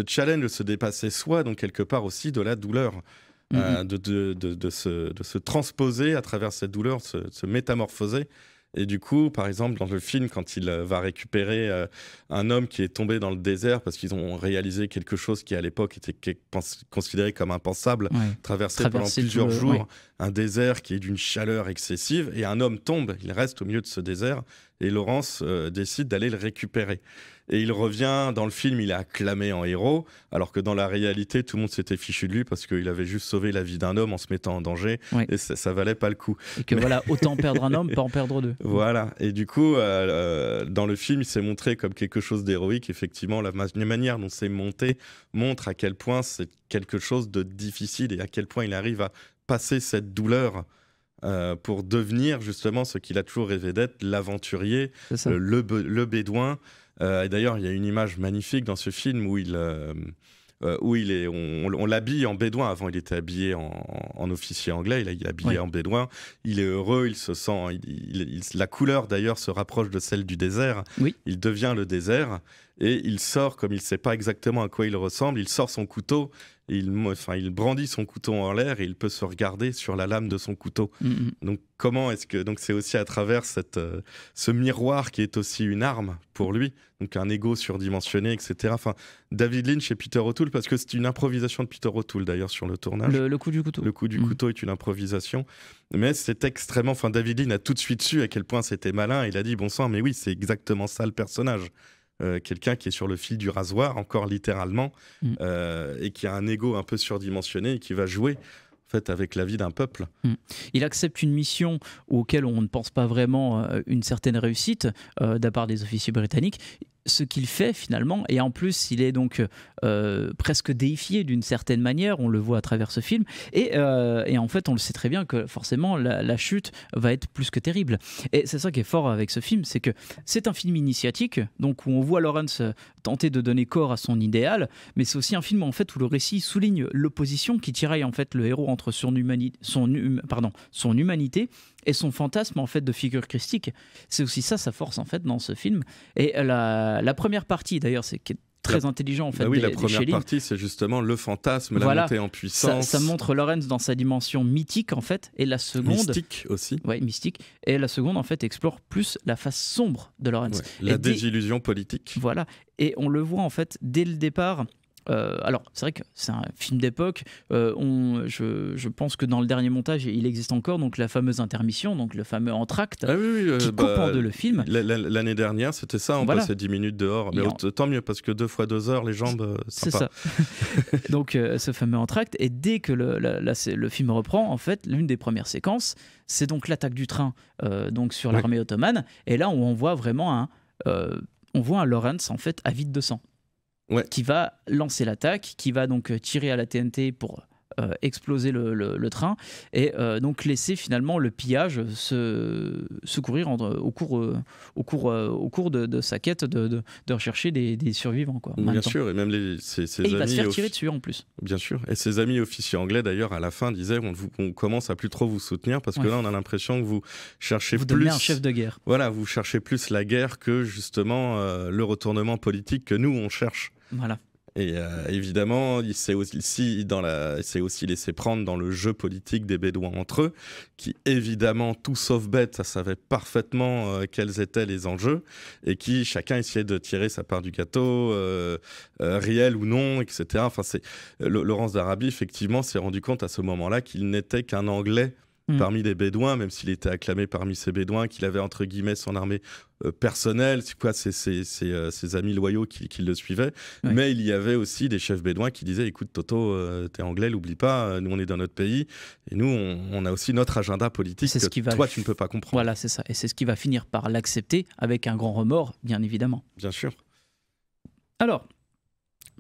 challenge, de se dépasser soi, donc quelque part aussi de la douleur. De se transposer à travers cette douleur, se métamorphoser Et du coup, par exemple, dans le film, quand il va récupérer un homme qui est tombé dans le désert parce qu'ils ont réalisé quelque chose qui, à l'époque, était considéré comme impensable, traverser pendant plusieurs jours un désert qui est d'une chaleur excessive, et un homme tombe, il reste au milieu de ce désert, et Lawrence décide d'aller le récupérer. Et il revient, dans le film, il est acclamé en héros, alors que dans la réalité, tout le monde s'était fichu de lui parce qu'il avait juste sauvé la vie d'un homme en se mettant en danger, et ça valait pas le coup. Et que voilà, autant perdre un homme, pas en perdre deux. Voilà, et du coup, dans le film, il s'est montré comme quelque chose d'héroïque. Effectivement, la manière dont c'est monté montre à quel point c'est quelque chose de difficile et à quel point il arrive à passer cette douleur pour devenir justement ce qu'il a toujours rêvé d'être, l'aventurier, le bédouin. Et d'ailleurs, il y a une image magnifique dans ce film où on l'habille en bédouin. Avant, il était habillé en officier anglais. Il est habillé en bédouin. Il est heureux, il se sent. La couleur, d'ailleurs, se rapproche de celle du désert. Oui. Il devient le désert et il sort, comme il ne sait pas exactement à quoi il ressemble, il sort son couteau. Il brandit son couteau en l'air et il peut se regarder sur la lame de son couteau. Donc, donc c'est aussi à travers ce miroir qui est aussi une arme pour lui, donc un ego surdimensionné, etc. Enfin, David Lynch et Peter O'Toole, parce que c'est une improvisation de Peter O'Toole d'ailleurs sur le tournage. Le coup du couteau. Le coup du couteau est une improvisation, mais c'est extrêmement. Enfin, David Lynch a tout de suite su à quel point c'était malin. Il a dit bon sang, mais oui, c'est exactement ça le personnage. Quelqu'un qui est sur le fil du rasoir, encore littéralement, et qui a un ego un peu surdimensionné et qui va jouer en fait avec la vie d'un peuple. Il accepte une mission auquel on ne pense pas vraiment une certaine réussite de la part des officiers britanniques. Ce qu'il fait finalement, et en plus il est donc presque déifié d'une certaine manière, on le voit à travers ce film, et en fait on le sait très bien que forcément la chute va être plus que terrible. Et c'est ça qui est fort avec ce film, c'est que c'est un film initiatique, donc où on voit Lawrence tenter de donner corps à son idéal, mais c'est aussi un film en fait où le récit souligne l'opposition qui tiraille en fait le héros entre son humanité et son fantasme en fait de figure christique. C'est aussi ça sa force en fait dans ce film. Et la première partie d'ailleurs, c'est qui est très intelligent en fait. La première partie, c'est justement le fantasme, la montée en puissance. Ça montre Lawrence dans sa dimension mythique en fait, et la seconde mystique aussi. Ouais, mystique. Et la seconde en fait explore plus la face sombre de Lawrence. La désillusion politique. Voilà. Et on le voit en fait dès le départ. Alors, c'est vrai que c'est un film d'époque. Je pense que dans le dernier montage, il existe encore donc la fameuse intermission, donc le fameux entracte qui coupe en deux le film. L'année dernière, c'était ça, on passait 10 minutes dehors. Mais tant mieux, parce que 2 fois 2 heures, les jambes, c'est ça. Donc, ce fameux entracte. Et dès que le film reprend, en fait, l'une des premières séquences, c'est donc l'attaque du train donc sur l'armée ottomane. Et là, on voit vraiment on voit un Lawrence en fait avide de sang. Qui va lancer l'attaque, qui va donc tirer à la TNT pour exploser le train et donc laisser finalement le pillage se courir au cours de sa quête de rechercher des survivants. Quoi, bien sûr, et même ses amis... il va se faire tirer dessus en plus. Bien sûr, et ses amis officiers anglais d'ailleurs à la fin disaient on commence à plus trop vous soutenir parce que là on a l'impression que vous cherchez vous plus... devenez un chef de guerre. Voilà, vous cherchez plus la guerre que justement le retournement politique que nous on cherche. Voilà. Et évidemment, il s'est aussi laissé prendre dans le jeu politique des Bédouins entre eux, qui évidemment, tout sauf bête, ça savait parfaitement quels étaient les enjeux, et qui chacun essayait de tirer sa part du gâteau, réel ou non, etc. Enfin, Lawrence d'Arabie, effectivement, s'est rendu compte à ce moment-là qu'il n'était qu'un Anglais parmi les Bédouins, même s'il était acclamé parmi ces Bédouins, qu'il avait entre guillemets son armée personnelle, c'est quoi, ses amis loyaux qui le suivaient. Ouais. Mais il y avait aussi des chefs Bédouins qui disaient écoute Toto, t'es anglais, l'oublie pas, nous on est dans notre pays et nous on a aussi notre agenda politique que toi tu ne peux pas comprendre. Voilà, c'est ça, et c'est ce qui va finir par l'accepter avec un grand remords, bien évidemment. Bien sûr. Alors,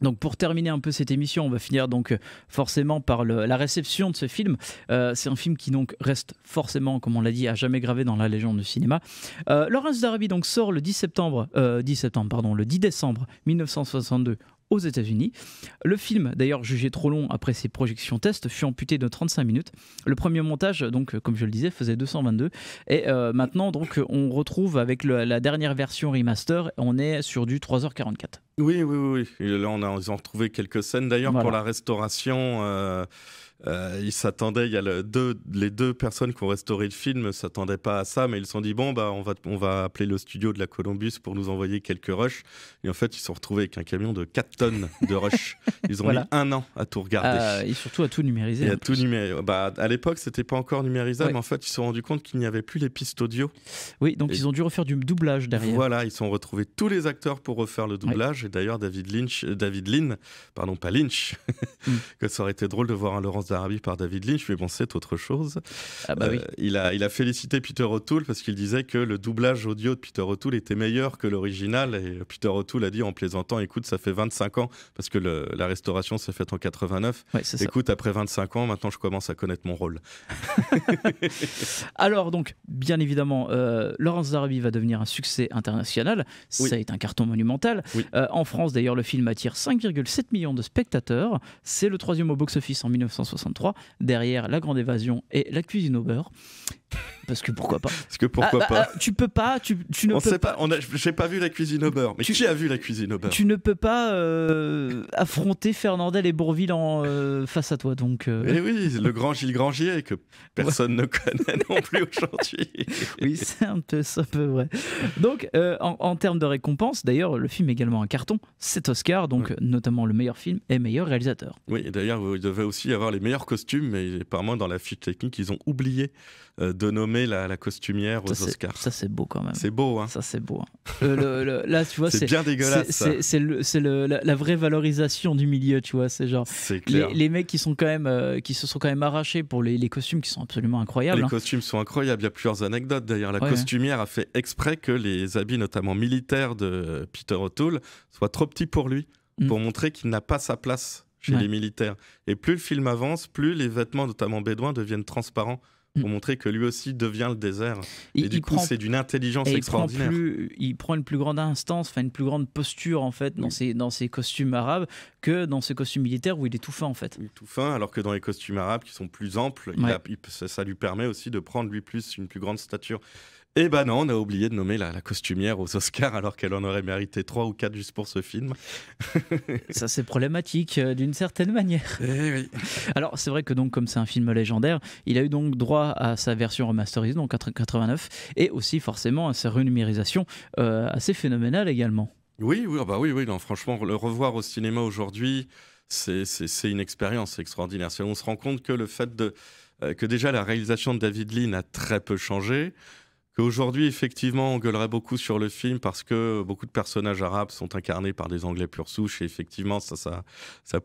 donc pour terminer un peu cette émission, on va finir donc forcément par la réception de ce film. C'est un film qui donc reste forcément, comme on l'a dit, à jamais gravé dans la légende du cinéma. Lawrence d'Arabie donc sort le 10 décembre 1962 aux États-Unis. Le film, d'ailleurs jugé trop long après ses projections test, fut amputé de 35 minutes. Le premier montage, donc comme je le disais, faisait 222. Et maintenant, donc, on retrouve avec la dernière version remaster, on est sur du 3h44. Oui. Et là, on a retrouvé quelques scènes d'ailleurs pour la restauration. Ils s'attendaient, il y a les deux personnes qui ont restauré le film ne s'attendaient pas à ça, mais ils se sont dit bon bah on va appeler le studio de la Columbus pour nous envoyer quelques rushs. Et en fait ils se sont retrouvés avec un camion de 4 tonnes de rushs. Ils ont mis 1 an à tout regarder. Et surtout à tout numériser. Et à tout à l'époque c'était pas encore numérisable, mais en fait ils se sont rendus compte qu'il n'y avait plus les pistes audio. Oui, donc ils ont dû refaire du doublage derrière. Voilà, ils se sont retrouvés tous les acteurs pour refaire le doublage. Et d'ailleurs David Lean, pardon pas Lynch, que ça aurait été drôle de voir un Laurence d'Arabie par David Lynch, mais bon, c'est autre chose. Oui. Il a félicité Peter O'Toole parce qu'il disait que le doublage audio de Peter O'Toole était meilleur que l'original. Et Peter O'Toole a dit en plaisantant, écoute, ça fait 25 ans, parce que la restauration s'est faite en 89. Ouais, écoute, après 25 ans, maintenant je commence à connaître mon rôle. Alors donc, bien évidemment, Laurence d'Arabie va devenir un succès international. Oui. Ça a été un carton monumental. Oui. En France, d'ailleurs, le film attire 5,7 millions de spectateurs. C'est le 3e au box-office en 1963, derrière La Grande Évasion et La Cuisine au beurre. Parce que pourquoi pas. Tu peux pas. Tu ne on peux sait pas. J'ai pas vu La Cuisine au beurre, mais qui a vu La Cuisine au beurre? Tu ne peux pas affronter Fernandel et Bourvil face à toi. Donc. Eh oui, le grand Gilles Grangier que personne ne connaît non plus aujourd'hui. Oui, c'est un peu vrai. Donc, en termes de récompenses, d'ailleurs, le film est également un carton. 7 Oscars, donc notamment le meilleur film et meilleur réalisateur. Oui, et d'ailleurs, il devait aussi y avoir les meilleurs costumes, mais apparemment, dans la fiche technique, ils ont oublié de nommer la costumière aux Oscars. Ça, c'est beau quand même. C'est beau, hein. Ça, c'est beau. Là, tu vois, c'est bien dégueulasse. C'est la vraie valorisation du milieu, tu vois. C'est genre les mecs qui sont quand même, qui se sont quand même arrachés pour les costumes qui sont absolument incroyables. Les costumes sont incroyables. Il y a plusieurs anecdotes d'ailleurs. La costumière a fait exprès que les habits, notamment militaires de Peter O'Toole, soient trop petits pour lui, pour montrer qu'il n'a pas sa place chez les militaires. Et plus le film avance, plus les vêtements, notamment bédouins, deviennent transparents, pour montrer que lui aussi devient le désert. Et du coup, c'est d'une intelligence extraordinaire. Il prend une plus grande instance, une plus grande posture en fait dans ses costumes arabes que dans ses costumes militaires où il est tout fin en fait. Il est tout fin, alors que dans les costumes arabes qui sont plus amples, ça lui permet aussi de prendre lui une plus grande stature. Eh ben non, on a oublié de nommer la costumière aux Oscars alors qu'elle en aurait mérité 3 ou 4 juste pour ce film. Ça, c'est problématique d'une certaine manière. Eh oui. Alors, c'est vrai que donc, comme c'est un film légendaire, il a eu donc droit à sa version remasterisée, donc en 89, et aussi forcément à sa renumérisation assez phénoménale également. Oui, non, franchement, le revoir au cinéma aujourd'hui, c'est une expérience extraordinaire. On se rend compte que le fait que déjà la réalisation de David Lean a très peu changé, qu'aujourd'hui, effectivement, on gueulerait beaucoup sur le film parce que beaucoup de personnages arabes sont incarnés par des Anglais pure souche et effectivement, ça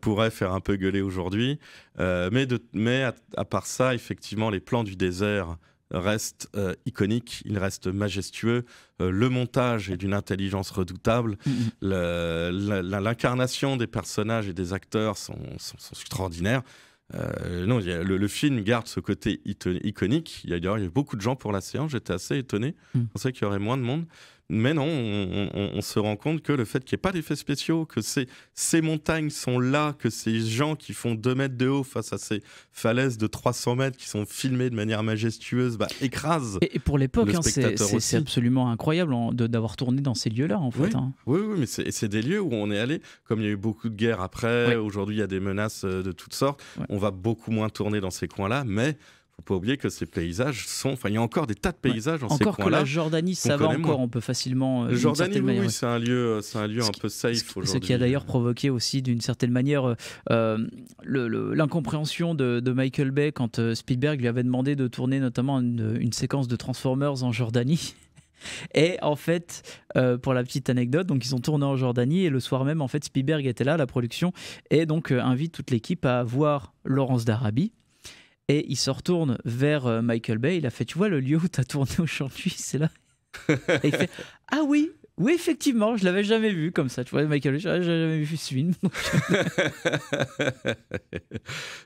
pourrait faire un peu gueuler aujourd'hui. Mais à part ça, effectivement, les plans du désert restent iconiques, ils restent majestueux. Le montage est d'une intelligence redoutable. L'incarnation des personnages et des acteurs sont extraordinaires. Non, le film garde ce côté iconique. Il y a beaucoup de gens pour la séance. J'étais assez étonné. Je pensais qu'il y aurait moins de monde. Mais non, on se rend compte que le fait qu'il n'y ait pas d'effets spéciaux, que ces montagnes sont là, que ces gens qui font 2 mètres de haut face à ces falaises de 300 mètres qui sont filmées de manière majestueuse, écrasent. Et pour l'époque, c'est absolument incroyable d'avoir tourné dans ces lieux-là, en fait. Oui, mais c'est des lieux où on est allé. Comme il y a eu beaucoup de guerres après, aujourd'hui il y a des menaces de toutes sortes. On va beaucoup moins tourner dans ces coins-là, mais faut pas oublier que ces paysages il y a encore des tas de paysages dans ces coins-là. Encore que la Jordanie, ça va encore, on peut facilement. Jordanie, oui, c'est un lieu un peu safe aujourd'hui. Ce qui a d'ailleurs provoqué aussi, d'une certaine manière, l'incompréhension de Michael Bay quand Spielberg lui avait demandé de tourner notamment une séquence de Transformers en Jordanie. Et en fait, pour la petite anecdote, donc ils ont tourné en Jordanie et le soir même, en fait, Spielberg était là à la production et donc invite toute l'équipe à voir Laurence d'Arabie. Et il se retourne vers Michael Bay. Il a fait, tu vois, le lieu où tu as tourné aujourd'hui, c'est là. Et il fait, ah oui, effectivement, je l'avais jamais vu comme ça. Tu vois, Michael Bay, j'ai jamais vu ce film.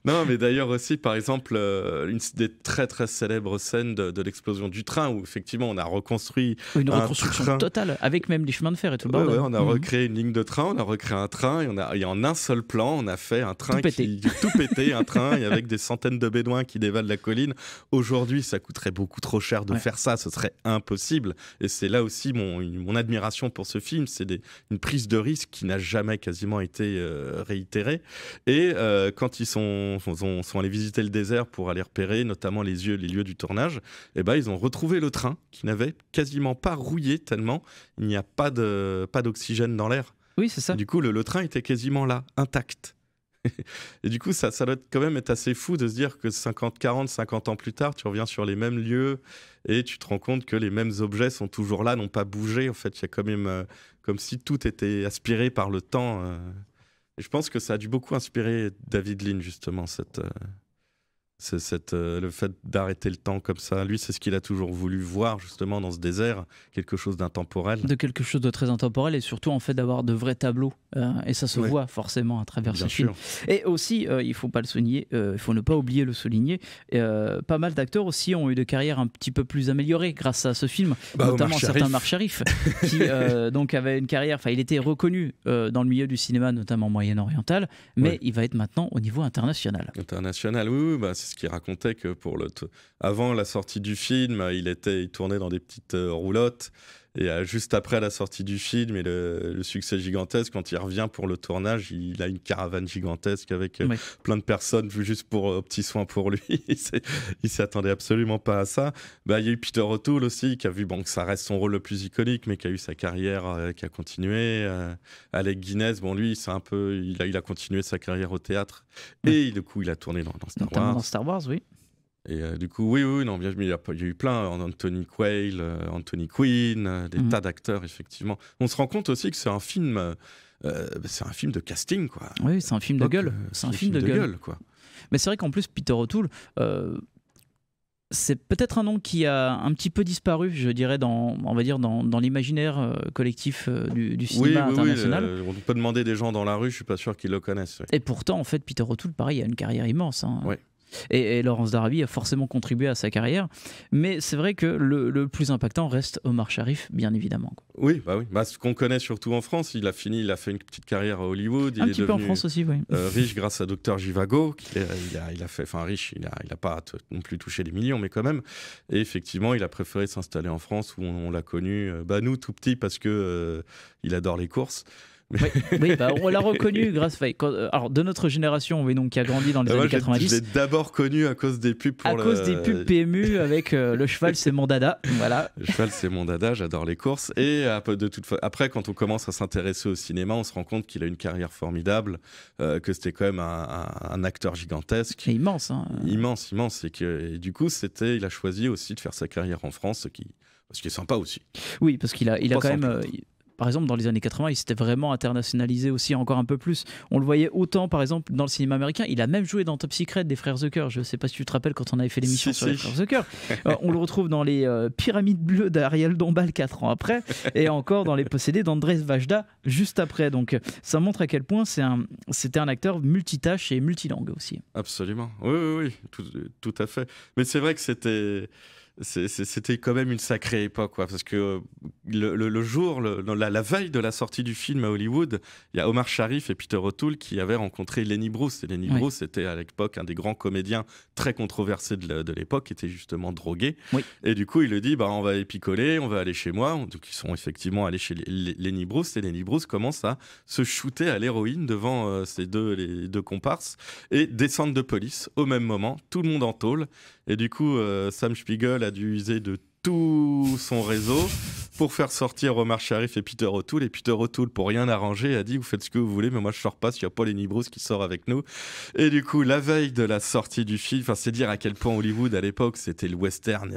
Non, mais d'ailleurs aussi, par exemple, une des très très célèbres scènes de l'explosion du train où effectivement on a reconstruit une reconstruction totale, avec même les chemins de fer et tout le bordel. On a recréé une ligne de train, on a recréé un train et en un seul plan, on a fait un train tout pété, un train et avec des centaines de bédouins qui dévalent la colline. Aujourd'hui, ça coûterait beaucoup trop cher de faire ça, ce serait impossible. Et c'est là aussi mon admiration génération pour ce film. C'est une prise de risque qui n'a jamais quasiment été réitérée. Et quand ils sont allés visiter le désert pour aller repérer notamment les lieux du tournage, eh ben, ils ont retrouvé le train qui n'avait quasiment pas rouillé tellement il n'y a pas d'oxygène dans l'air. Oui, c'est ça. Du coup, le train était quasiment là, intact. Et du coup, ça doit quand même être assez fou de se dire que 50 ans plus tard, tu reviens sur les mêmes lieux et tu te rends compte que les mêmes objets sont toujours là, n'ont pas bougé. En fait, il y a quand même comme si tout était aspiré par le temps. Et je pense que ça a dû beaucoup inspirer David Lean, justement, le fait d'arrêter le temps comme ça. Lui, c'est ce qu'il a toujours voulu voir, justement, dans ce désert, quelque chose d'intemporel. De quelque chose de très intemporel et surtout, en fait, d'avoir de vrais tableaux. Et ça se voit forcément à travers ce film. Et aussi, il ne faut pas le souligner, il faut ne pas oublier le souligner, pas mal d'acteurs aussi ont eu des carrières un petit peu plus améliorées grâce à ce film, notamment un certain Omar Sharif, qui donc avait une carrière, il était reconnu dans le milieu du cinéma, notamment moyen-oriental, mais il va être maintenant au niveau international. International, oui, c'est ce qu'il racontait que avant la sortie du film, il tournait dans des petites roulottes. Et juste après la sortie du film et le succès gigantesque, quand il revient pour le tournage, il a une caravane gigantesque avec plein de personnes juste pour petits soins pour lui. Il s'y attendait absolument pas à ça. Il y a eu Peter O'Toole aussi, qui a vu que ça reste son rôle le plus iconique, mais qui a eu sa carrière qui a continué. Alec Guinness, lui, il a continué sa carrière au théâtre. Et du coup, il a tourné dans Star Wars. Notamment dans Star Wars, oui. Et du coup, oui, non, bien, il y a eu plein, Anthony Quayle, Anthony Quinn, des tas d'acteurs, effectivement. On se rend compte aussi que c'est un film de casting, quoi. Oui, c'est un film de gueule. C'est un film de gueule, quoi. Mais c'est vrai qu'en plus, Peter O'Toole, c'est peut-être un nom qui a un petit peu disparu, je dirais, dans l'imaginaire collectif du cinéma international. Oui, on peut demander des gens dans la rue, je suis pas sûr qu'ils le connaissent. Oui. Et pourtant, en fait, Peter O'Toole, pareil, a une carrière immense. Oui. Et Laurence d'Arabie a forcément contribué à sa carrière, mais c'est vrai que le plus impactant reste Omar Sharif, bien évidemment. Oui. Ce qu'on connaît surtout en France, il a fait une petite carrière à Hollywood. Un petit peu en France aussi, oui. Riche grâce à Dr Zhivago, riche, il a pas non plus touché les millions, mais quand même. Et effectivement, il a préféré s'installer en France où on l'a connu, nous tout petit, parce que il adore les courses. Oui, on l'a reconnu grâce. Alors, de notre génération, donc, qui a grandi dans les années 90. Je l'ai d'abord connu à cause des pubs. Cause des pubs PMU avec le cheval, c'est mon dada. Voilà. Le cheval, c'est mon dada, j'adore les courses. Et après, quand on commence à s'intéresser au cinéma, on se rend compte qu'il a une carrière formidable, que c'était quand même un acteur gigantesque. Et immense. Hein. Immense. Et du coup, il a choisi aussi de faire sa carrière en France, ce qui est sympa aussi. Oui, parce qu'il a quand même. Par exemple, dans les années 80, il s'était vraiment internationalisé aussi encore un peu plus. On le voyait autant, par exemple, dans le cinéma américain. Il a même joué dans Top Secret des Frères Zucker. Je ne sais pas si tu te rappelles quand on avait fait l'émission sur les Frères Zucker. On le retrouve dans les Pyramides bleues d'Ariel Dombal 4 ans après, et encore dans les Possédés d'Andrés Vajda juste après. Donc, ça montre à quel point c'était un acteur multitâche et multilangue aussi. Absolument. Oui, tout à fait. Mais c'est vrai que c'était quand même une sacrée époque, quoi, parce que le jour, la veille de la sortie du film à Hollywood, il y a Omar Sharif et Peter O'Toole qui avaient rencontré Lenny Bruce. Et Lenny Bruce était à l'époque un des grands comédiens très controversés de l'époque, qui était justement drogué. Oui. Et du coup, il lui dit, on va aller picoler, on va aller chez moi. Donc, ils sont effectivement allés chez Lenny Bruce, et Lenny Bruce commence à se shooter à l'héroïne devant les deux comparses et descendre de police au même moment, tout le monde en tôle. Et du coup, Sam Spiegel a dû user de tout son réseau pour faire sortir Omar Sharif et Peter O'Toole. Et Peter O'Toole, pour rien arranger, a dit « Vous faites ce que vous voulez, mais moi je sors pas s'il n'y a pas Lenny Bruce qui sort avec nous. » Et du coup, la veille de la sortie du film, c'est dire à quel point Hollywood, à l'époque, c'était le western.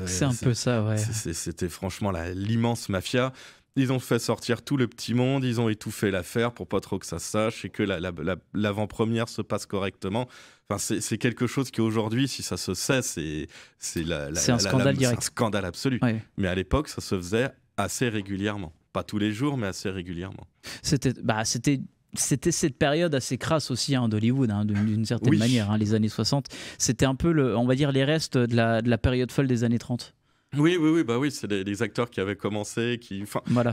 C'est un peu ça, ouais. C'était franchement l'immense mafia. Ils ont fait sortir tout le petit monde, ils ont étouffé l'affaire pour pas trop que ça se sache et que l'avant-première se passe correctement. C'est quelque chose qui aujourd'hui, si ça se sait, c'est un scandale direct. C'est un scandale absolu. Ouais. Mais à l'époque, ça se faisait assez régulièrement. Pas tous les jours, mais assez régulièrement. C'était cette période assez crasse aussi d'Hollywood, d'une certaine manière, les années 60. C'était un peu, on va dire, les restes de la période folle des années 30. Oui, c'est des acteurs qui avaient commencé,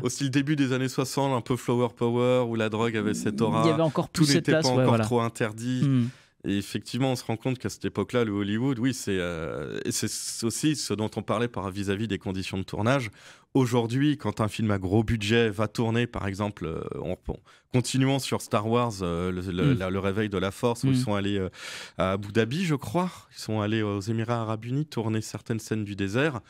aussi le début des années 60, un peu flower power, où la drogue avait cette aura. Il y avait encore plus cette place. Tout n'était pas encore trop interdit. Et effectivement, on se rend compte qu'à cette époque-là, le Hollywood, c'est aussi ce dont on parlait vis-à-vis des conditions de tournage. aujourd'hui, quand un film à gros budget va tourner, par exemple, continuons sur Star Wars, le réveil de la Force, où ils sont allés à Abu Dhabi, je crois. Ils sont allés aux Émirats Arabes Unis tourner certaines scènes du désert,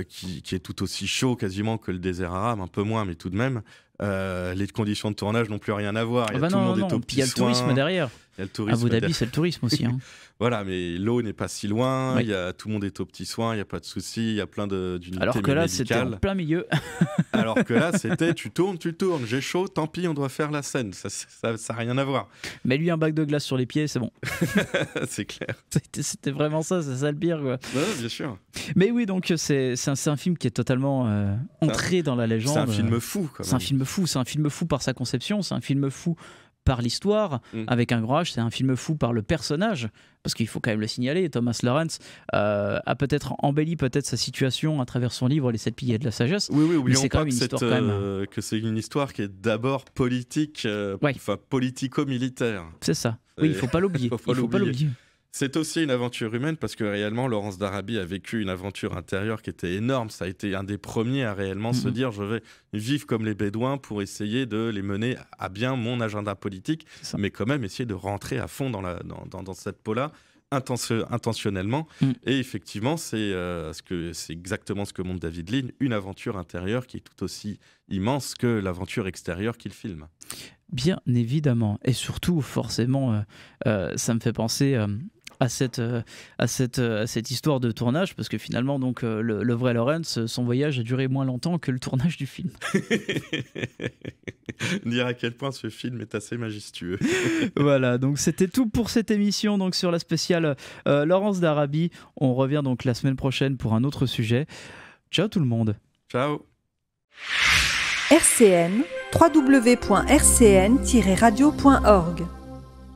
qui est tout aussi chaud quasiment que le désert arabe, un peu moins, mais tout de même. Les conditions de tournage n'ont plus rien à voir. Tout le monde est au petit soin. Il y a le tourisme derrière. Abu Dhabi, c'est le tourisme aussi. Hein. Voilà, mais l'eau n'est pas si loin. Tout le monde est au petit soin. Il n'y a pas de souci. Il y a plein d'unités. Alors que là, c'était en plein milieu. Alors que là, c'était tu tournes. J'ai chaud. Tant pis, on doit faire la scène. Ça n'a rien à voir. Mais lui, un bac de glace sur les pieds, c'est bon. C'est clair. C'était vraiment ça. C'est ça le pire, quoi. Ouais, bien sûr. Mais oui, donc c'est un film qui est totalement entré dans la légende. C'est un film fou. C'est un film fou. C'est un film fou par sa conception. C'est un film fou par l'histoire, avec un gros H. C'est un film fou par le personnage, parce qu'il faut quand même le signaler. Thomas Lawrence a peut-être embelli sa situation à travers son livre Les 7 piliers de la sagesse. Oui, oublions c'est pas quand même une histoire que c'est une histoire qui est d'abord politique, politico-militaire. C'est ça. Oui, il faut pas l'oublier. Il faut pas l'oublier. C'est aussi une aventure humaine parce que réellement, Laurence d'Arabie a vécu une aventure intérieure qui était énorme. Ça a été un des premiers à réellement se dire je vais vivre comme les Bédouins pour essayer de les mener à bien mon agenda politique, mais quand même essayer de rentrer à fond dans cette peau-là. Intentionnellement. Et effectivement, c'est exactement ce que montre David Lean, une aventure intérieure qui est tout aussi immense que l'aventure extérieure qu'il filme. Bien évidemment. Et surtout, forcément, ça me fait penser à cette histoire de tournage, parce que finalement, donc, le vrai Lawrence, son voyage a duré moins longtemps que le tournage du film. Dire à quel point ce film est assez majestueux. Voilà, donc c'était tout pour cette émission, donc sur la spéciale Laurence d'Arabie. On revient donc la semaine prochaine pour un autre sujet. Ciao tout le monde. Ciao. RCN, www.rcn-radio.org